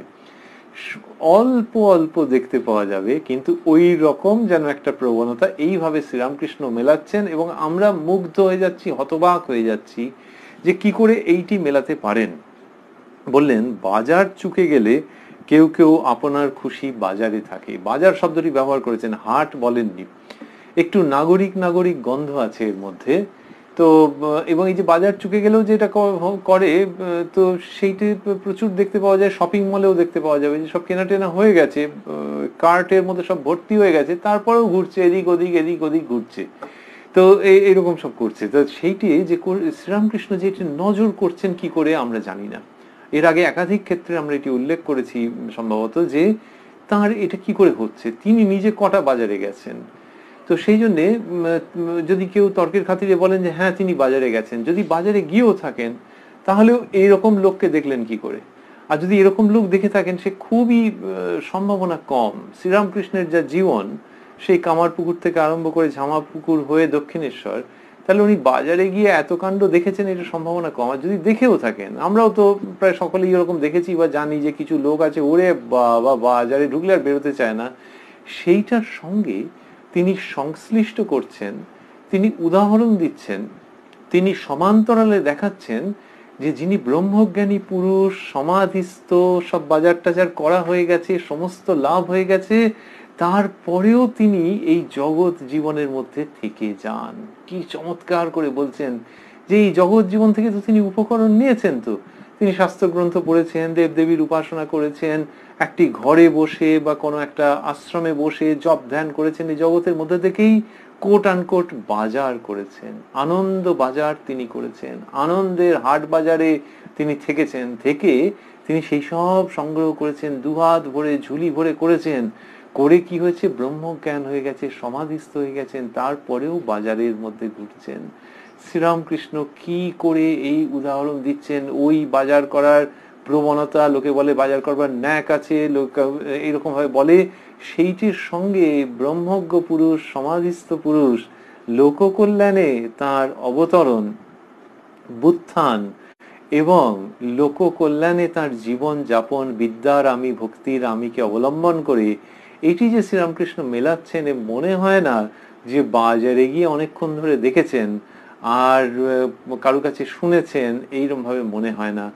অল্প অল্প দেখতে পাওয়া যাবে, কিন্তু ওই রকম যেন একটা প্রবণতা এইভাবে শ্রীরামকৃষ্ণ মেলাচ্ছেন এবং আমরা মুগ্ধ হয়ে যাচ্ছি, হতবাক হয়ে যাচ্ছি যে কি করে এইটি মেলাতে পারেন। বললেন বাজার চুকে গেলে কেউ কেউ আপনার খুশি বাজারে থাকে। বাজার শব্দটি ব্যবহার করেছেন, হাট বলেননি। একটু নাগরিক নাগরিক গন্ধ আছে এর মধ্যে। তো এবং এই যে বাজার চুকে গেলেও যেটা করে, তো সেইটি প্রচুর দেখতে পাওয়া যায়, শপিং মলেও দেখতে পাওয়া যাবে যে সব কেনা টেনা হয়ে গেছে, কার্টের মধ্যে সব ভর্তি হয়ে গেছে, তারপরেও ঘুরছে এদিক ওদিক এদিক ওদিক ঘুরছে। তো এইরকম সব করছে। তো সেইটি যে শ্রীরামকৃষ্ণ যে এটি নজর করছেন কি করে আমরা জানি না। এর আগে একাধিক ক্ষেত্রে আমরা এটি উল্লেখ করেছি সম্ভবত, যে তার এটা কি করে হচ্ছে। তিনি নিজে কটা বাজারে গেছেন, তো সেই জন্যে যদি কেউ তর্কের খাতিরে বলেন যে হ্যাঁ তিনি বাজারে গেছেন, যদি বাজারে গিয়েও থাকেন, তাহলেও এইরকম লোককে দেখলেন কি করে? আর যদি এরকম লোক দেখে থাকেন, সে খুবই সম্ভাবনা কম। শ্রীরামকৃষ্ণের যা জীবন, সেই কামারপুকুর থেকে আরম্ভ করে ঝামাপুকুর হয়ে দক্ষিণেশ্বর, তাহলে উনি বাজারে গিয়ে এত কাণ্ড দেখেছেন, এটা সম্ভাবনা কম। আর যদি দেখেও থাকেন, আমরাও তো প্রায় সকলেই এরকম দেখেছি বা জানি যে কিছু লোক আছে, ওরে বাবা, বাজারে ঢুকলে আর বেরোতে চায় না। সেইটার সঙ্গে তিনি সংশ্লিষ্ট করছেন, তিনি উদাহরণ দিচ্ছেন, তিনি সমান্তরালে দেখাচ্ছেন যে যিনি ব্রহ্মজ্ঞানী পুরুষ, সমাধিস্থ, সব বাজার টাজার করা হয়ে গেছে, সমস্ত লাভ হয়ে গেছে, তারপরেও তিনি এই জগৎ জীবনের মধ্যে থেকে যান। কি চমৎকার করে বলছেন যে এই জগৎ জীবন থেকে তো তিনি উপকরণ নিয়েছেন। তো তিনি শাস্ত্রগ্রন্থ পড়েছেন, দেবদেবীর উপাসনা করেছেন, একটি ঘরে বসে বা কোনো একটা আশ্রমে বসে জপ ধ্যান করেছেন, এই জগতের মধ্যে থেকেই কোট আনকোট বাজার করেছেন, আনন্দ বাজার তিনি করেছেন, আনন্দের হাট বাজারে তিনি থেকেছেন, থেকে তিনি সেই সব সংগ্রহ করেছেন, দুহাত ভরে ঝুলি ভরে করেছেন, করে কি হয়েছে, ব্রহ্মজ্ঞান হয়ে গেছে, সমাধিস্থ হয়ে গেছেন, তারপরেও বাজারের মধ্যে ঘুরছেন। শ্রীরামকৃষ্ণ কি করে এই উদাহরণ দিচ্ছেন? ওই বাজার করার প্রবণতা, লোকে বলে বাজার করবার ন্যাক আছে, লোক এইরকম ভাবে বলে, সেইটির সঙ্গে ব্রহ্মজ্ঞ পুরুষ, সমাধিস্থ পুরুষ, লোককল্যাণে তার অবতরণ, বুত্থান এবং লোককল্যাণে তার জীবন যাপন, বিদ্যার আমি, ভক্তির আমিকে অবলম্বন করে এটি যে শ্রীরামকৃষ্ণ মেলাচ্ছেন, মনে হয় না যে বাজারে গিয়ে অনেকক্ষণ ধরে দেখেছেন আর কারো কাছে শুনেছেন, এইরকম ভাবে মনে হয় না।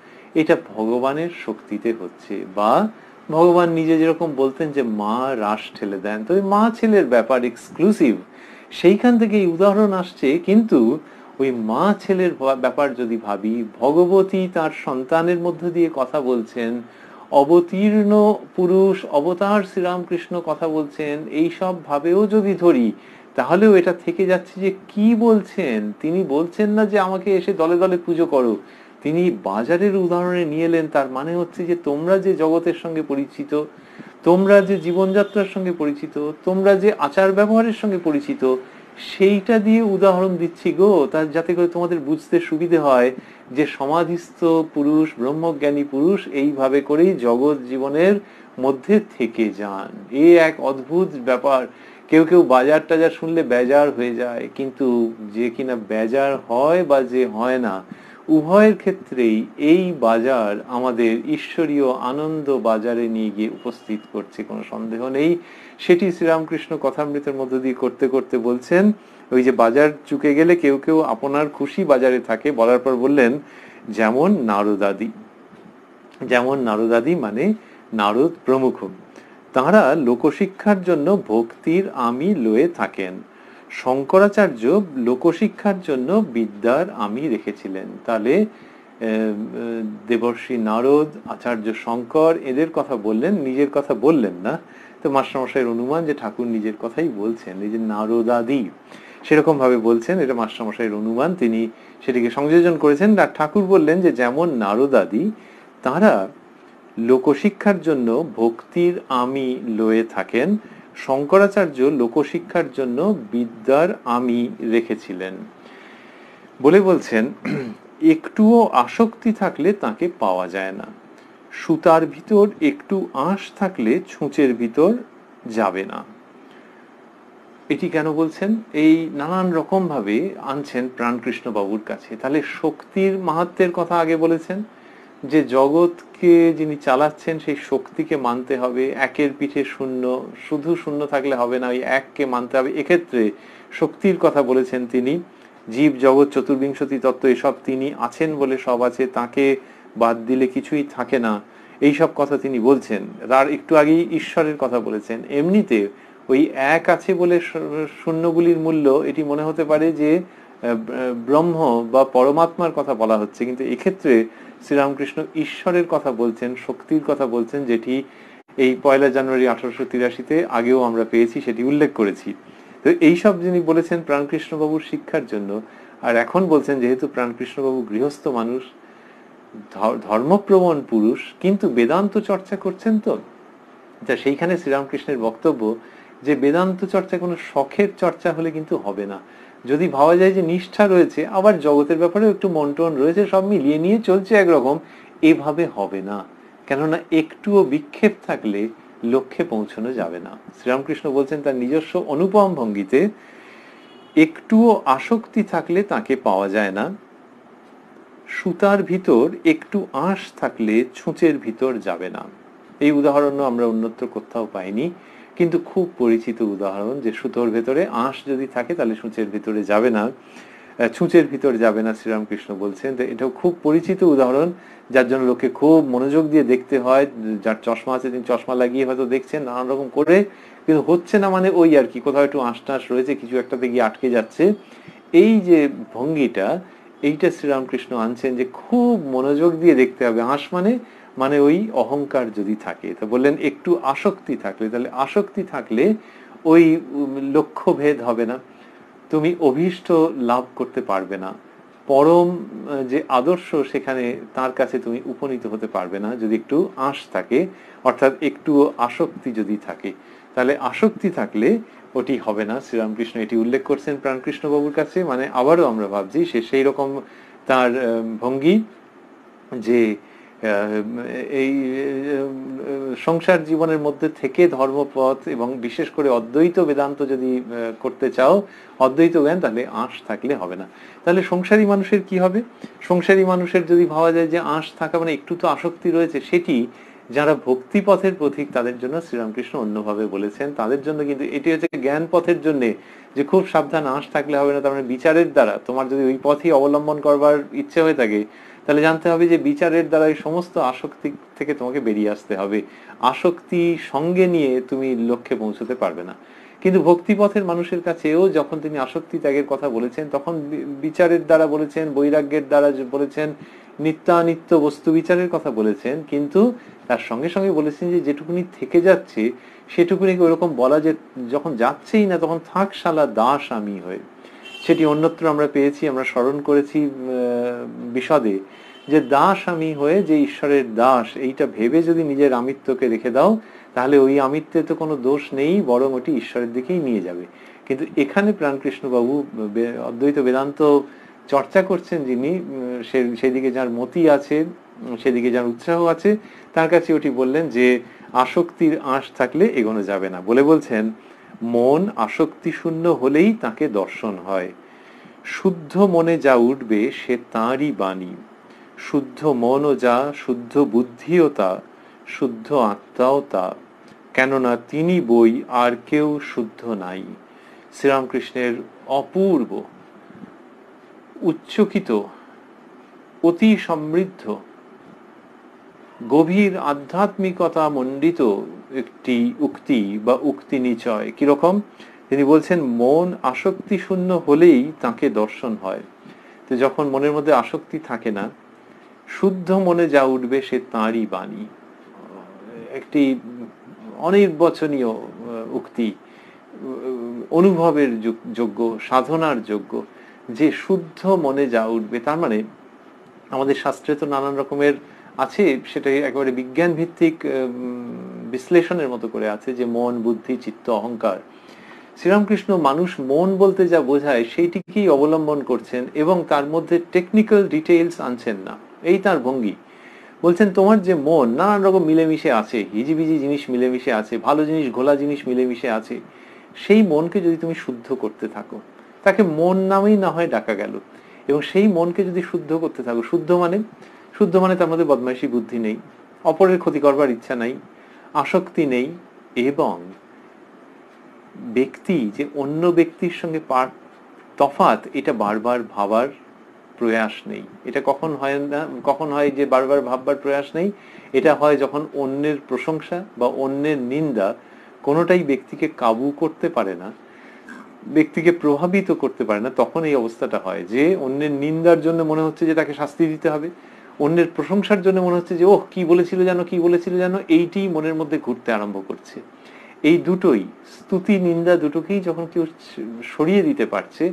এটা ভগবানের শক্তিতে হচ্ছে। বা ভগবান নিজে যেরকম বলতেন যে মা রাস ঠেলে দেন, তো ওই মা ছেলের ব্যাপার এক্সক্লুসিভ, সেইখান থেকে এই উদাহরণ আসছে। কিন্তু ওই মা ছেলের ব্যাপার যদি ভাবি, ভগবতী তার সন্তানের মধ্য দিয়ে কথা বলছেন, অবতীর্ণ পুরুষ অবতার শ্রীরামকৃষ্ণ কথা বলছেন, এই সব ভাবেও যদি ধরি, তাহলেও এটা থেকে যাচ্ছে যে কি বলছেন। তিনি বলছেন না যে আমাকে এসে দলে দলে পুজো করো, তিনি বাজারের উদাহরণে নিয়ে এলেন। তার মানে হচ্ছে যে তোমরা যে জগতের সঙ্গে পরিচিত, তোমরা যে জীবনযাত্রার সঙ্গে পরিচিত, তোমরা যে আচার ব্যবহারের সঙ্গে পরিচিত, সেইটা দিয়ে উদাহরণ দিচ্ছি গো, তার যাতে করে তোমাদের বুঝতে সুবিধে হয় যে সমাধিস্থ পুরুষ, ব্রহ্মজ্ঞানী পুরুষ এইভাবে করেই জগৎ জীবনের মধ্যে থেকে যান। এ এক অদ্ভুত ব্যাপার। কেউ কেউ বাজার টাজার শুনলে বেজার হয়ে যায়, কিন্তু যে কিনা বেজার হয় বা যে হয় না, উভয়ের ক্ষেত্রেই এই বাজার আমাদের ঈশ্বরীয় আনন্দ বাজারে নিয়ে গিয়ে উপস্থিত করছে, কোনো সন্দেহ নেই। সেটি শ্রীরামকৃষ্ণ কথামৃতের মধ্য দিয়ে করতে করতে বলছেন। ওই যে বাজার চুকে গেলে কেউ কেউ আপনার খুশি বাজারে থাকে, বলার পর বললেন যেমন নারদাদি, যেমন নারদাদি মানে নারদ প্রমুখ, তাঁরা লোকশিক্ষার জন্য ভক্তির আমি লয়ে থাকেন। শঙ্করাচার্য লোকশিক্ষার জন্য বিদ্যার আমি রেখেছিলেন। তাহলে দেবর্ষি নারদ, আচার্য শঙ্কর, এদের কথা বললেন, নিজের কথা বললেন না। তো মাস্টারমশাইয়ের অনুমান যে ঠাকুর নিজের কথাই বলছেন, এই যে নারদাদি সেরকম ভাবে বলছেন, এটা মাস্টারমশাইয়ের অনুমান, তিনি সেটিকে সংযোজন করেছেন। আর ঠাকুর বললেন যে যেমন নারদাদি তারা লোকশিক্ষার জন্য ভক্তির আমি লয়ে থাকেন, শঙ্করাচার্য লোকশিক্ষার জন্য বিদ্যার আমি রেখেছিলেন। বলে বলছেন একটুও আসক্তি থাকলে তাকে পাওয়া যায় না, সুতার ভিতর একটু আঁশ থাকলে ছুঁচের ভিতর যাবে না। এটি কেন বলছেন? এই নানান রকম ভাবে আনছেন প্রাণকৃষ্ণ বাবুর কাছে। তাহলে শক্তির মাহাত্ম্যের কথা আগে বলেছেন, যে জগৎকে যিনি চালাচ্ছেন সেই শক্তিকে মানতে হবে, একের পিঠে শূন্য, শুধু শূন্য থাকলে হবে না, ওই এককে মানতে হবে। এক্ষেত্রে শক্তির কথা বলেছেন তিনি। জীব জগৎ চতুর্বিংশতি তত্ত্ব এসব তিনি আছেন বলে সব আছে, তাকে বাদ দিলে কিছুই থাকে না, এই সব কথা তিনি বলছেন। তার একটু আগেই ঈশ্বরের কথা বলেছেন। এমনিতে ওই এক আছে বলে শূন্যগুলির মূল্য, এটি মনে হতে পারে যে ব্রহ্ম বা পরমাত্মার কথা বলা হচ্ছে, কিন্তু এক্ষেত্রে শ্রীরামকৃষ্ণ ঈশ্বরের কথা বলছেন, শক্তির কথা বলছেন, যেটি এই 1 জানুয়ারি 1883-তে আগেও আমরা পেয়েছি, সেটি উল্লেখ করেছি। তো এইসব যিনি বলেছেন প্রাণকৃষ্ণবাবুর শিক্ষার জন্য, আর এখন বলছেন যেহেতু প্রাণকৃষ্ণবাবু গৃহস্থ মানুষ, ধর্মপ্রবণ পুরুষ, কিন্তু বেদান্ত চর্চা করছেন, তো সেইখানে শ্রীরামকৃষ্ণের বক্তব্য যে বেদান্ত চর্চা কোনো শখের চর্চা হলে কিন্তু হবে না। যদি ভাবা যায় যে নিষ্ঠা রয়েছে, আবার জগতের ব্যাপারেও একটু মন টন রয়েছে, সব মিলিয়ে নিয়ে চলছে একরকম, এভাবে হবে না। কেননা একটুও বিক্ষেপ থাকলে লক্ষ্যে পৌঁছানো যাবে না। শ্রীরামকৃষ্ণ বলছেন তার নিজস্ব অনুপম ভঙ্গিতে, একটুও আসক্তি থাকলে তাকে পাওয়া যায় না। সুতার ভিতর একটু আঁশ থাকলে ছুঁচের ভিতর যাবে না। এই উদাহরণও আমরা অন্যত্র কোথাও পাইনি, কিন্তু খুব পরিচিত উদাহরণ, যে সুতোর ভেতরে আঁশ যদি থাকে তাহলে ছুঁচের ভিতরে যাবে না, ছুঁচের ভিতর যাবে না, শ্রীরামকৃষ্ণ বলছেন। তো এটাও খুব পরিচিত উদাহরণ, যার জন্য লোকে খুব মনোযোগ দিয়ে দেখতে হয়। যার চশমা আছে তিনি চশমা লাগিয়ে হয়তো দেখছেন নানান রকম করে, কিন্তু হচ্ছে না, মানে ওই আর কি, কোথাও একটু আঁশ টাঁশ রয়েছে, কিছু একটাতে গিয়ে আটকে যাচ্ছে। এই যে ভঙ্গিটা, এইটা শ্রীরামকৃষ্ণ আনছেন যে খুব মনোযোগ দিয়ে দেখতে হবে। আঁশ মানে মানে ওই অহংকার যদি থাকে, তা বললেন একটু আসক্তি থাকলে, তাহলে আসক্তি থাকলে ওই লক্ষ্যভেদ হবে না, তুমি অভীষ্ট লাভ করতে পারবে না, পরম যে আদর্শ সেখানে তার কাছে তুমি উপনীত হতে পারবে না যদি একটু আঁশ থাকে, অর্থাৎ একটু আসক্তি যদি থাকে। তাহলে আসক্তি থাকলে ওটি হবে না। শ্রীরামকৃষ্ণ এটি উল্লেখ করছেন প্রাণকৃষ্ণ বাবুর কাছে। মানে আবারও আমরা ভাবছি সে সেই রকম তার ভঙ্গি যে এই সংসার জীবনের মধ্যে থেকে ধর্মপথ এবং বিশেষ করে অদ্বৈত বেদান্ত যদি করতে চাও, অদ্বৈত জ্ঞান, তাহলে আঁশ থাকলে হবে না। তাহলে সংসারী মানুষের কি হবে? সংসারী মানুষের যদি ভাবা যায় যে আঁশ থাকা মানে একটু তো আসক্তি রয়েছে, সেটি যারা ভক্তি পথের পথিক তাদের জন্য শ্রীরামকৃষ্ণ অন্যভাবে বলেছেন। তাদের জন্য কিন্তু এটি হচ্ছে জ্ঞান পথের জন্য, যে খুব সাবধান, আঁশ থাকলে হবে না। তার মানে বিচারের দ্বারা তোমার যদি ওই পথই অবলম্বন করবার ইচ্ছে হয়ে থাকে, তাহলে জানতে হবে যে বিচারের দ্বারা এই সমস্ত আসক্তি থেকে তোমাকে বেরিয়ে আসতে হবে। আসক্তি সঙ্গে নিয়ে তুমি লক্ষ্যে পৌঁছতে পারবে না। কিন্তু ভক্তিপথের মানুষের কাছেও যখন তিনি আসক্তি ত্যাগের কথা বলেছেন, তখন বিচারের দ্বারা বলেছেন, বৈরাগ্যের দ্বারা বলেছেন, নিত্যানিত্য বস্তু বিচারের কথা বলেছেন, কিন্তু তার সঙ্গে সঙ্গে বলেছেন যে যেটুকুনি থেকে যাচ্ছে সেটুকুনি ওরকম বলা, যে যখন যাচ্ছেই না তখন থাক শালা দাস আমি হয়ে। সেটি অন্যত্র আমরা পেয়েছি, আমরা স্মরণ করেছি বিশদে, যে দাস আমি হয়ে যে ঈশ্বরের দাস, এইটা ভেবে যদি নিজের আমিত্বকে রেখে দাও, তাহলে ওই আমিত্বে তো কোনো দোষ নেই, বরং ওটি ঈশ্বরের দিকেই নিয়ে যাবে। কিন্তু এখানে প্রাণকৃষ্ণ বাবু অদ্বৈত বেদান্ত চর্চা করছেন যিনি, সেদিকে যার মতি আছে, সেদিকে যার উৎসাহ আছে, তার কাছে ওটি বললেন যে আসক্তির আঁশ থাকলে এগোনো যাবে না। বলছেন মন আসক্তি শূন্য হলেই তাকে দর্শন হয়। শুদ্ধ মনে যা উঠবে সে তাঁরই বাণী। শুদ্ধ মনও যা, শুদ্ধ বুদ্ধিও তা, শুদ্ধ আত্মাও তা, কেননা তিনি বই আর কেউ শুদ্ধ নাই। শ্রীরামকৃষ্ণের অপূর্ব, উচ্চকিত, অতি সমৃদ্ধ, গভীর আধ্যাত্মিকতা মণ্ডিত একটি উক্তি বা উক্তি নিচয়। কিরকম? তিনি বলছেন মন আসক্তি শূন্য হলেই তাকে দর্শন হয়। তো যখন মনের মধ্যে আসক্তি থাকে না, শুদ্ধ মনে যা উঠবে সে তাঁরই বাণী। একটি অনির্বচনীয় উক্তি, অনুভবের যোগ্য, সাধনার যোগ্য, যে শুদ্ধ মনে যা উঠবে। তার মানে আমাদের শাস্ত্রে তো নানান রকমের আছে, সেটা একেবারে বিজ্ঞান ভিত্তিক বিশ্লেষণের মতো করে আছে, যে মন, বুদ্ধি, চিত্ত, অহংকার। শ্রীরামকৃষ্ণ মানুষ মন বলতে যা বোঝায় সেইটিকেই অবলম্বন করছেন, এবং তার মধ্যে টেকনিক্যাল ডিটেইলস আনছেন না। এই তার ভঙ্গি। বলছেন তোমার যে মন নানান রকম মিলেমিশে আছে, হিজিবিজি জিনিস মিলেমিশে আছে, ভালো জিনিস ঘোলা জিনিস মিলেমিশে আছে, সেই মনকে যদি তুমি শুদ্ধ করতে থাকো, তাকে মন নামেই না হয় ডাকা গেল, এবং সেই মনকে যদি শুদ্ধ করতে থাকো, শুদ্ধ মানে তার মধ্যে বদমাইশি বুদ্ধি নেই, অপরের ক্ষতি করবার ইচ্ছা নাই, আসক্তি নেই, এবং ব্যক্তি যে অন্য ব্যক্তির সঙ্গে তফাৎ এটা বারবার ভাবার প্রয়াস নেই। এটা কখন হয় না, কখন হয় যে বারবার ভাববার প্রয়াস নেই? এটা হয় যখন অন্যের প্রশংসা বা অন্যের নিন্দা কোনোটাই ব্যক্তিকে কাবু করতে পারে না, ব্যক্তিকে প্রভাবিত করতে পারে না, তখন এই অবস্থাটা হয় যে অন্যের নিন্দার জন্য মনে হচ্ছে যে তাকে শাস্তি দিতে হবে, অন্যের প্রশংসার জন্য মনে হচ্ছে যে ওহ কি বলেছিল জানো, এইটি মনের মধ্যে ঘুরতে আরম্ভ করছে। এই দুটোই, স্তুতি নিন্দা দুটোকেই যখন কেউ সরিয়ে দিতে পারছে,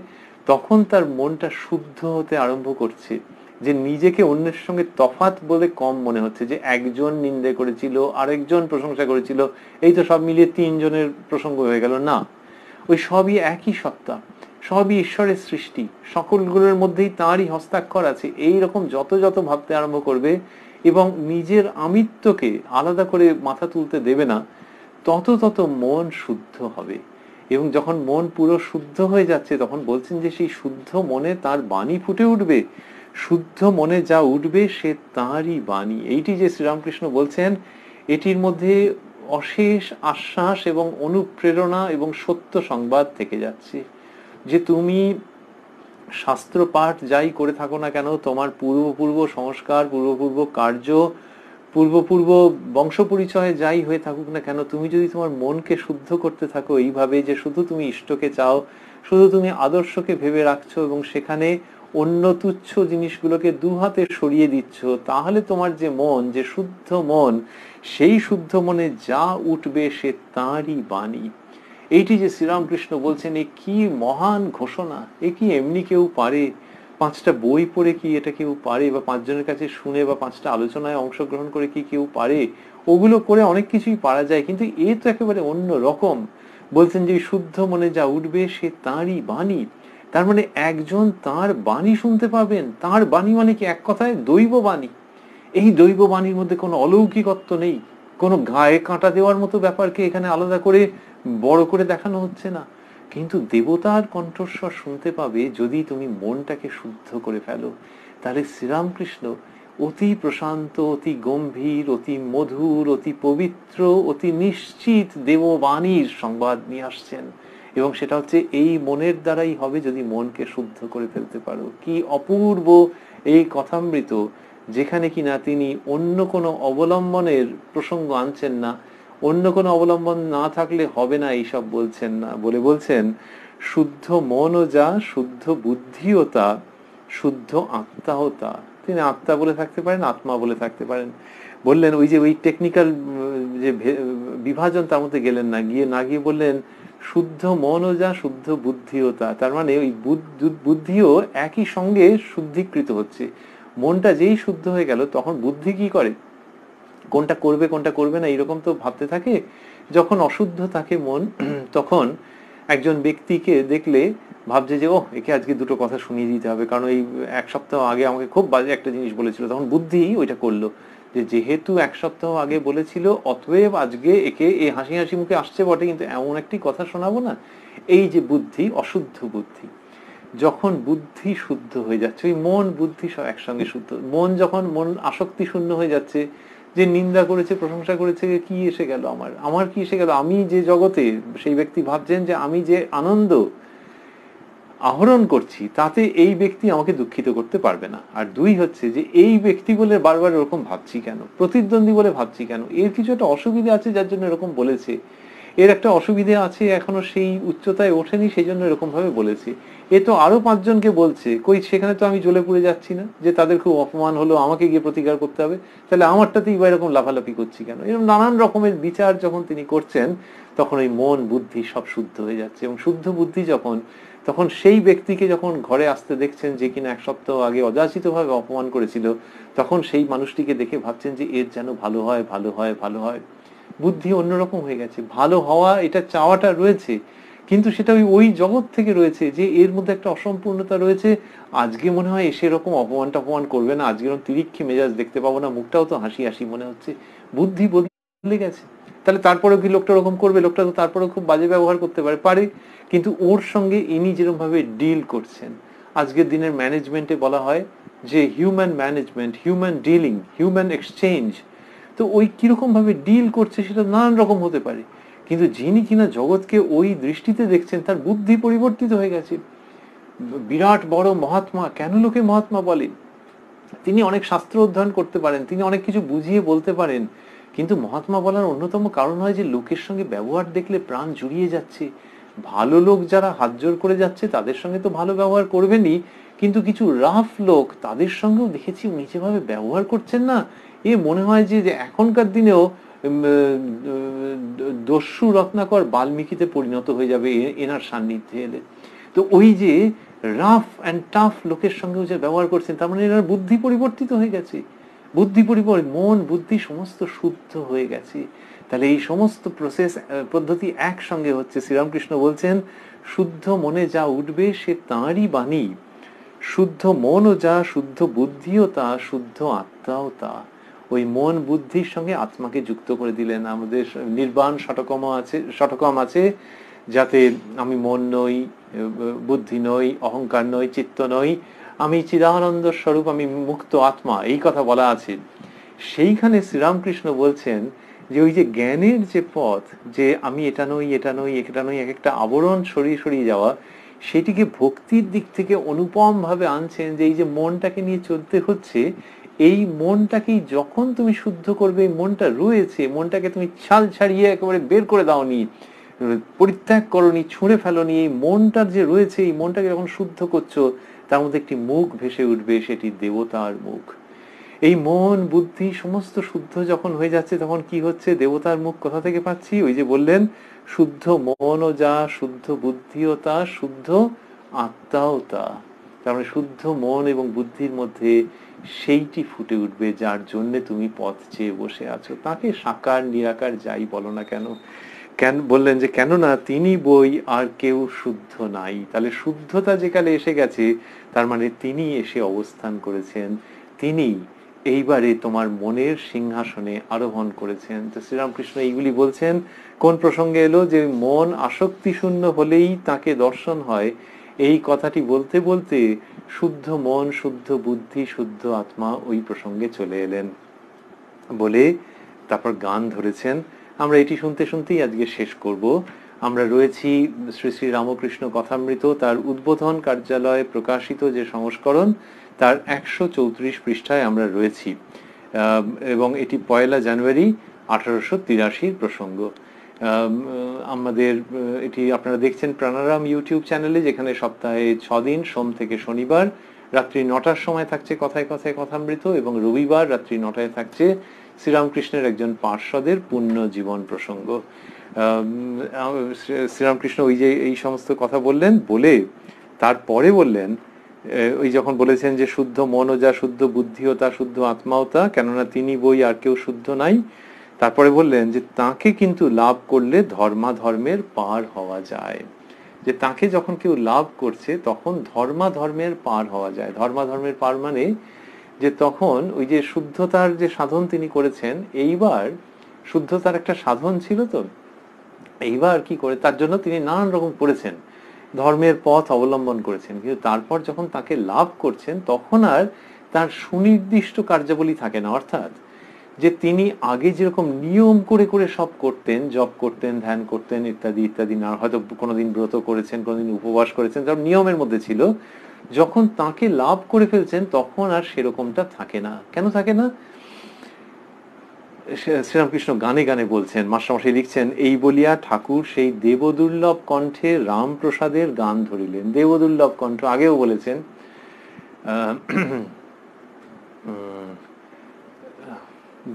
তখন তার মনটা শুদ্ধ হতে আরম্ভ করছে, যে নিজেকে অন্যের সঙ্গে তফাৎ বলে কম মনে হচ্ছে, যে একজন নিন্দে করেছিল, আরেকজন প্রশংসা করেছিল, এই তো সব মিলিয়ে তিনজনের প্রসঙ্গ হয়ে গেল না, ওই সবই একই সত্তা। সবই ঈশ্বরের সৃষ্টি, সকলগুলোর মধ্যেই তাঁরই হস্তাক্ষর আছে, এই রকম যত যত ভাবতে আরম্ভ করবে এবং নিজের আমিত্বকে আলাদা করে মাথা তুলতে দেবে না, তত তত মন শুদ্ধ হবে। এবং যখন মন পুরো শুদ্ধ হয়ে যাচ্ছে, তখন বলছেন যে সেই শুদ্ধ মনে তার বাণী ফুটে উঠবে। শুদ্ধ মনে যা উঠবে সে তাঁরই বাণী। এইটি যে শ্রীরামকৃষ্ণ বলছেন, এটির মধ্যে অশেষ আশ্বাস এবং অনুপ্রেরণা এবং সত্য সংবাদ থেকে যাচ্ছে যে তুমি শাস্ত্র পাঠ যাই করে থাকো না কেন, তোমার পূর্ব সংস্কার, পূর্ব কার্য, পূর্ব বংশ পরিচয় যাই হয়ে থাকুক না কেন, তুমি যদি তোমার মনকে শুদ্ধ করতে থাকো এইভাবে যে শুধু তুমি ইষ্টকে চাও, শুধু তুমি আদর্শকে ভেবে রাখছো এবং সেখানে অন্য তুচ্ছ জিনিসগুলোকে দুহাতে সরিয়ে দিচ্ছ, তাহলে তোমার যে মন, যে শুদ্ধ মন, সেই শুদ্ধ মনে যা উঠবে সে তাঁরই বাণী। এইটি যে শ্রীরামকৃষ্ণ বলছেন, এ কি মহান ঘোষণা! এ কি এমনি কেউ পারে? 5টা বই পড়ে কি এটা কেউ পারে? বা 5 জনের কাছে শুনে বা 5টা আলোচনায় অংশগ্রহণ করে কি কেউ পারে? ওগুলো করে অনেক কিছুই পারা যায়, কিন্তু এ তো একেবারে অন্য রকম। বলছেন যে শুদ্ধ মনে যা উঠবে সে তাঁরই বাণী। তার মানে একজন তাঁর বাণী শুনতে পাবেন। তাঁর বাণী মানে কি? এক কথায় দৈব বাণী। এই দৈব বাণীর মধ্যে কোনো অলৌকিকত্ব নেই, কোনো গায়ে কাঁটা দেওয়ার মতো ব্যাপারকে এখানে আলাদা করে বড় করে দেখানো হচ্ছে না। কিন্তু দেবতার কণ্ঠস্বর শুনতে পাবে যদি তুমি মনটাকে শুদ্ধ করে ফেলো। তাহলে শ্রীরামকৃষ্ণ অতি প্রশান্ত, অতি গম্ভীর, অতি মধুর, অতি পবিত্র, অতি নিশ্চিত দেববাণীর সংবাদ নিয়ে আসছেন। এবং সেটা হচ্ছে এই মনের দ্বারাই হবে যদি মনকে শুদ্ধ করে ফেলতে পারো। কি অপূর্ব এই কথামৃত, যেখানে কিনা তিনি অন্য কোনো অবলম্বনের প্রসঙ্গ আনছেন না, অন্য কোনো অবলম্বন না থাকলে হবে না এইসব বলছেন না, বলে বলছেন শুদ্ধ মনও যা, শুদ্ধ বুদ্ধিও তা, শুদ্ধ আত্মাও তা। তিনি আত্মা বলে থাকতে পারেন, আত্মা বলে থাকতে পারেন। বললেন ওই যে ওই টেকনিক্যাল যে বিভাজন তার মধ্যে গেলেন না, গিয়ে বললেন শুদ্ধ মনও যা, শুদ্ধ বুদ্ধিও তা। তার মানে ওই বুদ্ধিও একই সঙ্গে শুদ্ধিকৃত হচ্ছে। মনটা যেই শুদ্ধ হয়ে গেল, তখন বুদ্ধি কি করে? কোনটা করবে কোনটা করবে না এরকম তো ভাবতে থাকে। যখন অশুদ্ধ থাকে মন, তখন একজন ব্যক্তিকে দেখলে ভাবছে যে ওহ, একে আজকে 2টো কথা শুনিয়ে দিতে হবে, কারণ এই 1 সপ্তাহ আগে আমাকে খুব বাজে একটা জিনিস বলেছিল। তখন বুদ্ধি ওইটা করলো যে যেহেতু 1 সপ্তাহ আগে বলেছিল, অতএব আজকে একে এই হাসি হাসি মুখে আসছে বটে, কিন্তু এমন একটি কথা শোনাবো না। এই যে বুদ্ধি, অশুদ্ধ বুদ্ধি। যখন বুদ্ধি শুদ্ধ হয়ে যাচ্ছে, ওই মন বুদ্ধি সব একসঙ্গে শুদ্ধ, যখন মন আসক্তি শূন্য হয়ে যাচ্ছে, যে নিন্দা করেছে প্রশংসা করেছে, কি এসে গেল আমার কি এসে গেল, আমি যে জগতে, সেই ব্যক্তি ভাবছেন যে আমি যে আনন্দ আহরণ করছি তাতে এই ব্যক্তি আমাকে দুঃখিত করতে পারবে না। আর 2 হচ্ছে যে এই ব্যক্তি বলে বারবার এরকম ভাবছি কেন, প্রতিদ্বন্দ্বী বলে ভাবছি কেন, এর কিছু একটা অসুবিধা আছে যার জন্য এরকম বলেছে, এর একটা অসুবিধা আছে, এখনো সেই উচ্চতায় ওঠেনি, সেই জন্য এরকম ভাবে বলেছে। এ তো আরো 5 জনকে বলছে, কই সেখানে তো আমি জ্বলে পুড়ে যাচ্ছি না যে তাদের খুব অপমান হলো, আমাকে গিয়ে প্রতিকার করতে হবে, তাহলে আমারটাতেই বা এরকম লাফালাফি করছি কেন? এরকম নানান রকমের বিচার যখন তিনি করছেন, তখন ওই মন বুদ্ধি সব শুদ্ধ হয়ে যাচ্ছে। এবং শুদ্ধ বুদ্ধি যখন, তখন সেই ব্যক্তিকে যখন ঘরে আসতে দেখছেন যে কিনা 1 সপ্তাহ আগে অযাচিত ভাবে অপমান করেছিল, তখন সেই মানুষটিকে দেখে ভাবছেন যে এর যেন ভালো হয়, ভালো হয়, ভালো হয়। বুদ্ধি অন্যরকম হয়ে গেছে। ভালো হওয়া, এটা চাওয়াটা রয়েছে, কিন্তু সেটা ওই জগৎ থেকে রয়েছে যে এর মধ্যে একটা অসম্পূর্ণতা রয়েছে। আজকে মনে হয় এসে এরকম অপমান করবে না, আজকে এরকম তিরিক্ষি মেজাজ দেখতে পাবো না, মুখটাও তো হাসি হাসি মনে হচ্ছে। বুদ্ধি বদলে গেছে। তাহলে তারপরেও কি লোকটা ওরকম করবে? লোকটা তো তারপরেও খুব বাজে ব্যবহার করতে পারে, কিন্তু ওর সঙ্গে ইনি যেরকম ভাবে ডিল করছেন, আজকের দিনের ম্যানেজমেন্টে বলা হয় যে human management, human dealing, human exchange. তো ওই কিরকম ভাবে ডিল করছে সেটা নানান রকম হতে পারে, কিন্তু যিনি কিনা জগৎকে ওই দৃষ্টিতে দেখছেন, তার বুদ্ধি পরিবর্তিত হয়ে গেছে। বিরাট বড় মহাত্মা, কেন লোকে মহাত্মা বলে? তিনি অনেক শাস্ত্র অধ্যয়ন করতে পারেন, তিনি অনেক কিছু বুঝিয়ে বলতে পারেন, কিন্তু মহাত্মা বলার অন্যতম কারণ হয় যে লোকের সঙ্গে ব্যবহার দেখলে প্রাণ জুড়িয়ে যাচ্ছে। ভালো লোক যারা হাত জোর করে যাচ্ছে তাদের সঙ্গে তো ভালো ব্যবহার করবেনই, কিন্তু কিছু রাফ লোক, তাদের সঙ্গেও দেখেছি উনি যেভাবে ব্যবহার করছেন না, এ মনে হয় যে এখনকার দিনেও দস্যু রত্নাকর বাল্মীকিতে পরিণত হয়ে যাবে এনার সান্নিধ্যে এলে। তো ওই যে রাফ অ্যান্ড টাফ লোকের সঙ্গেও যে ব্যবহার করছেন, তার মানে এনার বুদ্ধি পরিবর্তিত হয়ে গেছে। মন বুদ্ধি সমস্ত শুদ্ধ হয়ে গেছে। তাহলে এই সমস্ত প্রসেস পদ্ধতি একসঙ্গে হচ্ছে। শ্রীরামকৃষ্ণ বলছেন শুদ্ধ মনে যা উঠবে সে তাঁরই বাণী, শুদ্ধ মনও যা, শুদ্ধ বুদ্ধিও তা, শুদ্ধ আত্মাও তা। ওই মন বুদ্ধির সঙ্গে আত্মাকে যুক্ত করে দিলেন। আমাদের নির্বাণ শতকম আছে যাতে আমি মন নই, বুদ্ধি নই, অহংকার নই, চিত্ত নই, আমি চিদানন্দ স্বরূপ, আমি মুক্ত আত্মা, এই কথা বলা আছে। সেইখানে শ্রীরামকৃষ্ণ বলছেন যে ওই যে জ্ঞানের যে পথ, যে আমি এটা নই, এটা নই, এটা নই, এক একটা আবরণ সরিয়ে সরিয়ে যাওয়া, সেটিকে ভক্তির দিক থেকে অনুপম ভাবে আনছেন। যে এই যে মনটাকে নিয়ে চলতে হচ্ছে, এই মনটাকেই যখন তুমি শুদ্ধ করবে, মনটা রয়েছে, মনটাকে তুমি ছাল ছাড়িয়ে একেবারে বের করে দাওনি, পরিত্যাগ করনি, ছুঁড়ে ফেলোনি, এই মনটার যে রয়েছে, এই মনটাকে যখন শুদ্ধ করছো, তার মধ্যে একটি মুখ ভেসে উঠবে, সেটি দেবতার মুখ। এই মন বুদ্ধি সমস্ত শুদ্ধ যখন হয়ে যাচ্ছে, তখন কি হচ্ছে? দেবতার মুখ কোথা থেকে পাচ্ছি? ওই যে বললেন শুদ্ধ মনও যা, শুদ্ধ বুদ্ধিও তা, শুদ্ধ আত্মাও তা। তার মানে শুদ্ধ মন এবং বুদ্ধির মধ্যে সেইটি ফুটে উঠবে যার জন্য তুমি পথ চেয়ে বসে আছো। তাকে সাকার নিরাকার যাই বলো না কেন, কেন বললেন যে কেননা তিনি বই আর কেউ শুদ্ধ নাই। তাহলে শুদ্ধতা যেকালে এসে গেছে, তার মানে তিনি এসে অবস্থান করেছেন, তিনি এইবারে তোমার মনের সিংহাসনে আরোহণ করেছেন। তো শ্রীরামকৃষ্ণ এইগুলি বলছেন কোন প্রসঙ্গে এলো? যে মন আসক্তি শূন্য হলেই তাকে দর্শন হয়, এই কথাটি বলতে বলতে শুদ্ধ মন, শুদ্ধ বুদ্ধি, শুদ্ধ আত্মা ওই প্রসঙ্গে চলে এলেন। বলে তারপর গান ধরেছেন। আমরা এটি শুনতে শুনতেই আজকে শেষ করব। আমরা রয়েছি শ্রী শ্রী রামকৃষ্ণ কথামৃত, তার উদ্বোধন কার্যালয়ে প্রকাশিত যে সংস্করণ, তার 134 পৃষ্ঠায় আমরা রয়েছি, এবং এটি 1 জানুয়ারি 1883 প্রসঙ্গ। আমাদের এটি আপনারা দেখছেন প্রাণারাম ইউটিউব চ্যানেলে, যেখানে সপ্তাহে 6 দিন সোম থেকে শনিবার রাত্রি 9টার সময় থাকছে কথায় কথায় কথামৃত, এবং রবিবার রাত্রি 9টায় থাকছে শ্রীরামকৃষ্ণের একজন পার্ষদের পুণ্য জীবন প্রসঙ্গ। শ্রীরামকৃষ্ণ ওই যে এই সমস্ত কথা বললেন, বলে তারপরে বললেন, ওই যখন বলেছেন যে শুদ্ধ মনও যা, শুদ্ধ বুদ্ধিও তা, শুদ্ধ আত্মাও তা, কেননা তিনি বই আর কেউ শুদ্ধ নাই। তারপরে বললেন যে তাকে কিন্তু লাভ করলে ধর্মাধর্মের পার হওয়া যায়। যে তাকে যখন কেউ লাভ করছে, তখন ধর্মাধর্মের পার হওয়া যায়। ধর্মাধর্মের পার মানে যে তখন ওই যে শুদ্ধতার যে সাধন তিনি করেছেন, এইবার শুদ্ধতার একটা সাধন ছিল, তো এইবার কি করে তার জন্য তিনি নানান রকম করেছেন, ধর্মের পথ অবলম্বন করেছেন, কিন্তু তারপর যখন তাকে লাভ করছেন, তখন আর তার সুনির্দিষ্ট কার্যাবলী থাকে না। অর্থাৎ যে তিনি আগে যেরকম নিয়ম করে করে সব করতেন, জপ করতেন, ধ্যান করতেন, ইত্যাদি ইত্যাদি, না হয়তো কোনোদিন ব্রত করেছেন, কোনোদিন উপবাস করেছেন, সব নিয়মের মধ্যে ছিল, যখন তাকে লাভ করে ফেলছেন তখন আর সেরকমটা থাকে না। কেন থাকে না? শ্রীরামকৃষ্ণ গানে গানে বলছেন, মাস্টারমশাই লিখছেন, এই বলিয়া ঠাকুর সেই দেবদুর্লভ কণ্ঠে রামপ্রসাদের গান ধরিলেন। দেবদুর্লভ কণ্ঠ আগেও বলেছেন,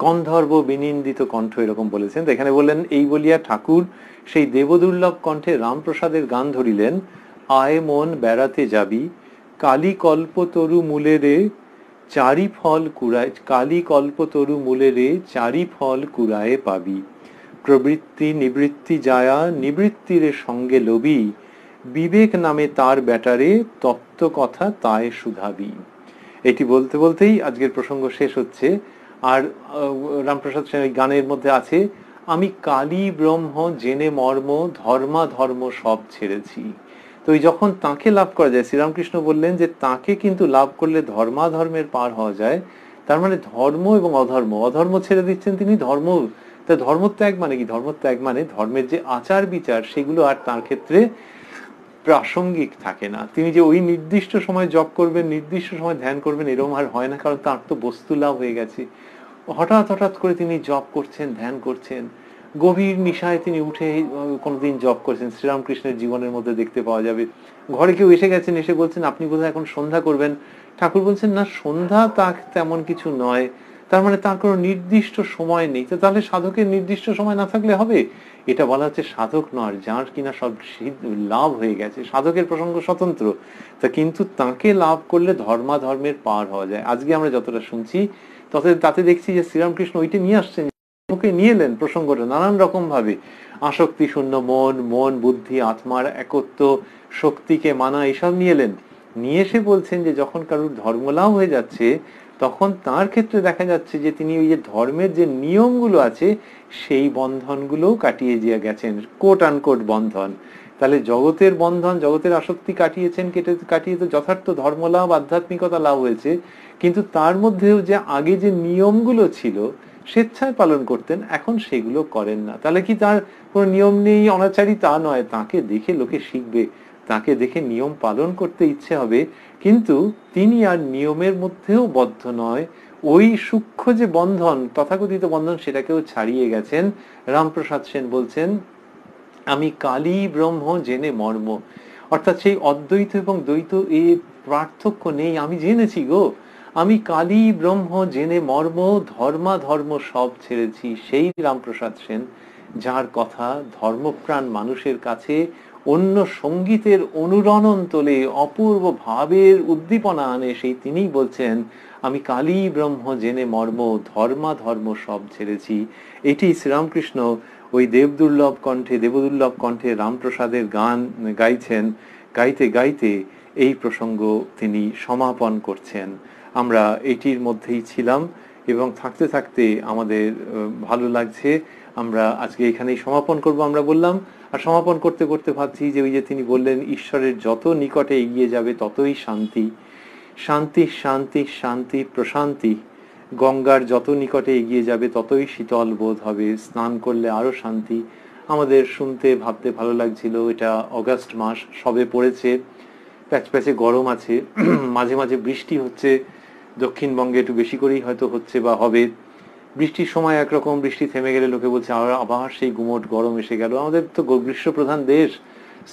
গন্ধর্ব বিনিন্দিত কণ্ঠ, এরকম বলেছেন। এখানে বললেন এই বলিয়া ঠাকুর সেই দেবদুর্লভ কণ্ঠে রামপ্রসাদের গান ধরিলেন। আয় মন বেড়াতে যাবি, কালী কল্পতরু মূলে রে চারি ফল কুড়ায়, কালী কল্পতরু মূলে রে চারি ফল কুড়ায়ে পাবি, প্রবৃত্তি নিবৃত্তি যায়া নিবৃত্তিরে সঙ্গে লবি, বিবেক নামে তার ব্যাটারে তত্ত্ব কথা তায় শুধাবি। এটি বলতে বলতেই আজকের প্রসঙ্গ শেষ হচ্ছে। আর রামপ্রসাদ সেন গানের মধ্যে আছে, আমি কালী ব্রহ্ম জেনে মর্ম, ধর্মাধর্ম সব ছেড়েছি। তো এই যখন তাকে লাভ করা যায়, শ্রীরামকৃষ্ণ বললেন যে তাকে কিন্তু লাভ করলে ধর্মাধর্মের পার হওয়া যায়। তার মানে ধর্ম এবং অধর্ম, অধর্ম ছেড়ে দিচ্ছেন তিনি, ধর্ম, তা ধর্মত্যাগ মানে কি? ধর্মত্যাগ মানে ধর্মের যে আচার বিচার, সেগুলো আর তার ক্ষেত্রে প্রাসঙ্গিক থাকে না। তিনি যে ওই নির্দিষ্ট সময় জপ করবেন, নির্দিষ্ট সময় ধ্যান করবেন, এরকম আর হয় না, কারণ তার তো বস্তু লাভ হয়ে গেছে। হঠাৎ হঠাৎ করে তিনি জপ করছেন, ধ্যান করছেন, গভীর নিশায় তিনি উঠে কোনোদিন জপ করছেন। শ্রীরামকৃষ্ণের জীবনের মধ্যে দেখতে পাওয়া যাবে, ঘরে কেউ এসে গেছেন, এসে বলছেন আপনি বোধহয় এখন সন্ধ্যা করবেন। ঠাকুর বলছেন না, সন্ধ্যা তা তেমন কিছু নয়। তার মানে তার কোনো নির্দিষ্ট সময় নেই। তো তাহলে সাধকের নির্দিষ্ট সময় না থাকলে হবে? এটা বলা হচ্ছে সাধক নয়, যার কিনা সব লাভ হয়ে গেছে। সাধকের প্রসঙ্গ স্বতন্ত্র, তা কিন্তু তাকে লাভ করলে ধর্মাধর্মের পার হওয়া যায়। আজকে আমরা যতটা শুনছি তাতে দেখছি যে শ্রীরামকৃষ্ণ ওইটা নিয়ে আসছেন, মুখে নিয়ে এলেন প্রসঙ্গটা নানান রকম ভাবে, আসক্তি শূন্য মন, মন বুদ্ধি আত্মার একত্ব, শক্তিকে মানা, এসব নিয়ে এলেন। নিয়ে এসে বলছেন যে যখন কারুর ধর্মলাভ হয়ে যাচ্ছে তখন তার ক্ষেত্রে দেখা যাচ্ছে যে তিনি ওই যে ধর্মের যে নিয়মগুলো আছে সেই বন্ধনগুলোও কাটিয়ে দিয়ে গেছেন, কোট আনকোট বন্ধন। তাহলে জগতের বন্ধন, জগতের আসক্তি কাটিয়েছেন, কাটিয়ে তো যথার্থ ধর্মলাভ আধ্যাত্মিকতা লাভ হয়েছে। কিন্তু তার মধ্যেও যে আগে যে নিয়মগুলো ছিল স্বেচ্ছায় পালন করতেন, এখন সেগুলো করেন না। তাহলে কি তার কোনো নিয়ম নেই, অনাচারী তা নয়, তাকে দেখে লোকে শিখবে, তাকে দেখে নিয়ম পালন করতে ইচ্ছে হবে, কিন্তু তিনি আর নিয়মের মধ্যেও বদ্ধ নয়। ওই সূক্ষ্ম যে বন্ধন, তথাকথিত বন্ধন, সেটাকেও ছাড়িয়ে গেছেন। রামপ্রসাদ সেন বলছেন আমি কালী ব্রহ্ম জেনে মর্ম, অর্থাৎ সেই অদ্বৈত এবং দ্বৈত এই পার্থক্য নেই, আমি জেনেছি গো, আমি কালী ব্রহ্ম জেনে মর্ম, ধর্মাধর্ম সব ছেড়েছি। সেই রামপ্রসাদ সেন, যার কথা ধর্মপ্রাণ মানুষের কাছে অন্য সঙ্গীতের অনুরণন তোলে, অপূর্ব ভাবের উদ্দীপনা আনে, সেই তিনিই বলছেন আমি কালী ব্রহ্ম জেনে মর্ম, ধর্মাধর্ম সব ছেড়েছি। এটি শ্রীরামকৃষ্ণ ওই দেবদুর্লভ কণ্ঠে রামপ্রসাদের গান গাইছেন, গাইতে গাইতে এই প্রসঙ্গ তিনি সমাপন করছেন। আমরা এটির মধ্যেই ছিলাম এবং থাকতে থাকতে আমাদের ভালো লাগছে। আমরা আজকে এখানেই সমাপন করব আমরা বললাম। আর সমাপন করতে করতে ভাবছি যে ওই যে তিনি বললেন ঈশ্বরের যত নিকটে এগিয়ে যাবে ততই শান্তি, শান্তি শান্তি শান্তি প্রশান্তি। গঙ্গার যত নিকটে এগিয়ে যাবে ততই শীতল বোধ হবে, স্নান করলে আরো শান্তি। আমাদের শুনতে ভাবতে ভালো লাগছিল, এটা অগাস্ট মাস সবে পড়েছে, প্যাচপ্যাচে গরম আছে, মাঝে মাঝে বৃষ্টি হচ্ছে, দক্ষিণবঙ্গে একটু বেশি করেই হয়তো হচ্ছে বা হবে। বৃষ্টির সময় একরকম, বৃষ্টি থেমে গেলে লোকে বলছে আবার সেই গুমোট গরম এসে গেল। আমাদের তো গ্রীষ্মপ্রধান দেশ,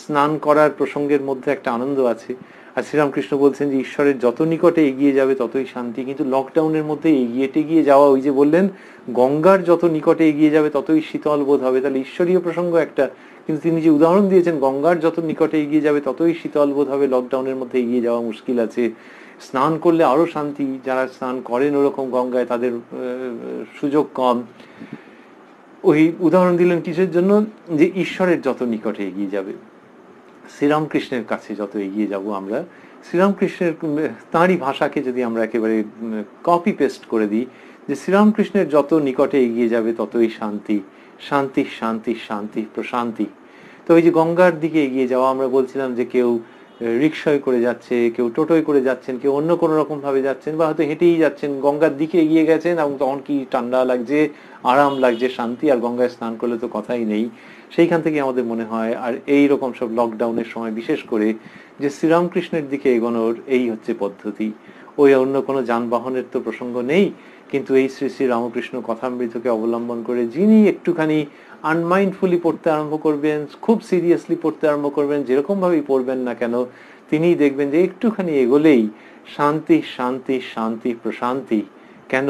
স্নান করার প্রসঙ্গের মধ্যে একটা আনন্দ আছে। আর শ্রীরামকৃষ্ণ বলছেন যে ঈশ্বরের যত নিকটে এগিয়ে যাবে ততই শান্তি। কিন্তু লকডাউনের মধ্যে এগিয়ে যাওয়া, ওই যে বললেন গঙ্গার যত নিকটে এগিয়ে যাবে ততই শীতল বোধ হবে, তাহলে ঈশ্বরীয় প্রসঙ্গ একটা, কিন্তু তিনি যে উদাহরণ দিয়েছেন গঙ্গার যত নিকটে এগিয়ে যাবে ততই শীতল বোধ হবে, লকডাউনের মধ্যে এগিয়ে যাওয়া মুশকিল আছে, স্নান করলে আরো শান্তি, যারা স্নান করেন ওরকম গঙ্গায় তাদের সুযোগ কম। ওই উদাহরণ দিলেন কিসের জন্য? যে ঈশ্বরের যত নিকটে এগিয়ে যাবে, শ্রীরামকৃষ্ণের কাছে যত এগিয়ে যাব আমরা, শ্রীরামকৃষ্ণের তাঁরই ভাষাকে যদি আমরা একেবারে কপি পেস্ট করে দিই, যে শ্রীরামকৃষ্ণের যত নিকটে এগিয়ে যাবে ততই শান্তি, শান্তি শান্তি শান্তি প্রশান্তি। তো ওই যে গঙ্গার দিকে এগিয়ে যাওয়া, আমরা বলছিলাম যে কেউ রিক্সায় করে যাচ্ছে, কেউ টোটোয় করে যাচ্ছেন, কেউ অন্য কোনো রকম ভাবে যাচ্ছেন, বা হয়তো হেঁটেই যাচ্ছেন, গঙ্গার দিকে এগিয়ে গেছেন এবং তখন কি ঠান্ডা লাগছে, আরাম লাগছে, শান্তি। আর গঙ্গায় স্নান করলে তো কথাই নেই। সেইখান থেকে আমাদের মনে হয়, আর এই রকম সব লকডাউনের সময় বিশেষ করে, যে শ্রীরামকৃষ্ণের দিকে এগোনোর এই হচ্ছে পদ্ধতি। ওই অন্য কোনো যানবাহনের তো প্রসঙ্গ নেই, কিন্তু এই শ্রী শ্রী রামকৃষ্ণ কথামৃতকে অবলম্বন করে যিনি একটুখানি আনমাইন্ডফুলি পড়তে আরম্ভ করবেন, খুব সিরিয়াসলি পড়তে আরম্ভ করবেন, যেরকম ভাবেই পড়বেন না কেন, তিনিই দেখবেন যে একটুখানি এগোলেই শান্তি শান্তি শান্তি প্রশান্তি। কেন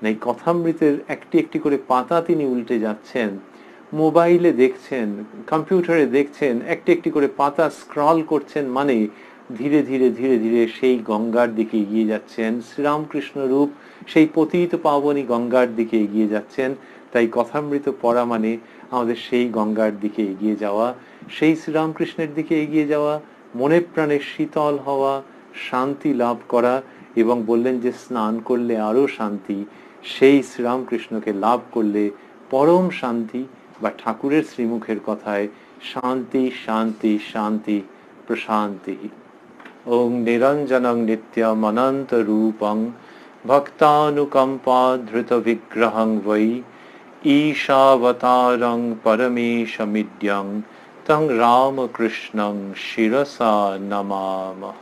না, এই কথামৃতের একটি একটি করে পাতা তিনি উল্টে যাচ্ছেন, মোবাইলে দেখছেন, কম্পিউটারে দেখছেন, একটি একটি করে পাতা স্ক্রল করছেন, মানে ধীরে ধীরে ধীরে ধীরে সেই গঙ্গার দিকে এগিয়ে যাচ্ছেন, শ্রীরামকৃষ্ণ রূপ সেই পতিত পাবনী গঙ্গার দিকে এগিয়ে যাচ্ছেন। তাই কথামৃত পড়া মানে আমাদের সেই গঙ্গার দিকে এগিয়ে যাওয়া, সেই শ্রীরামকৃষ্ণের দিকে এগিয়ে যাওয়া, মনে প্রাণে শীতল হওয়া, শান্তি লাভ করা, এবং বললেন যে স্নান করলে আরো শান্তি, সেই শ্রীরামকৃষ্ণকে লাভ করলে পরম শান্তি, বা ঠাকুরের শ্রীমুখের কথায় শান্তি শান্তি শান্তি প্রশান্তি। ওং নিরঞ্জনং নিত্যম অনন্ত রূপং ভক্তানুকম্পা ধৃত বিগ্রহং বৈ ঈশাবতারং পরমেশমিদ্যং তং রামকৃষ্ণং শিরসা নমামহ।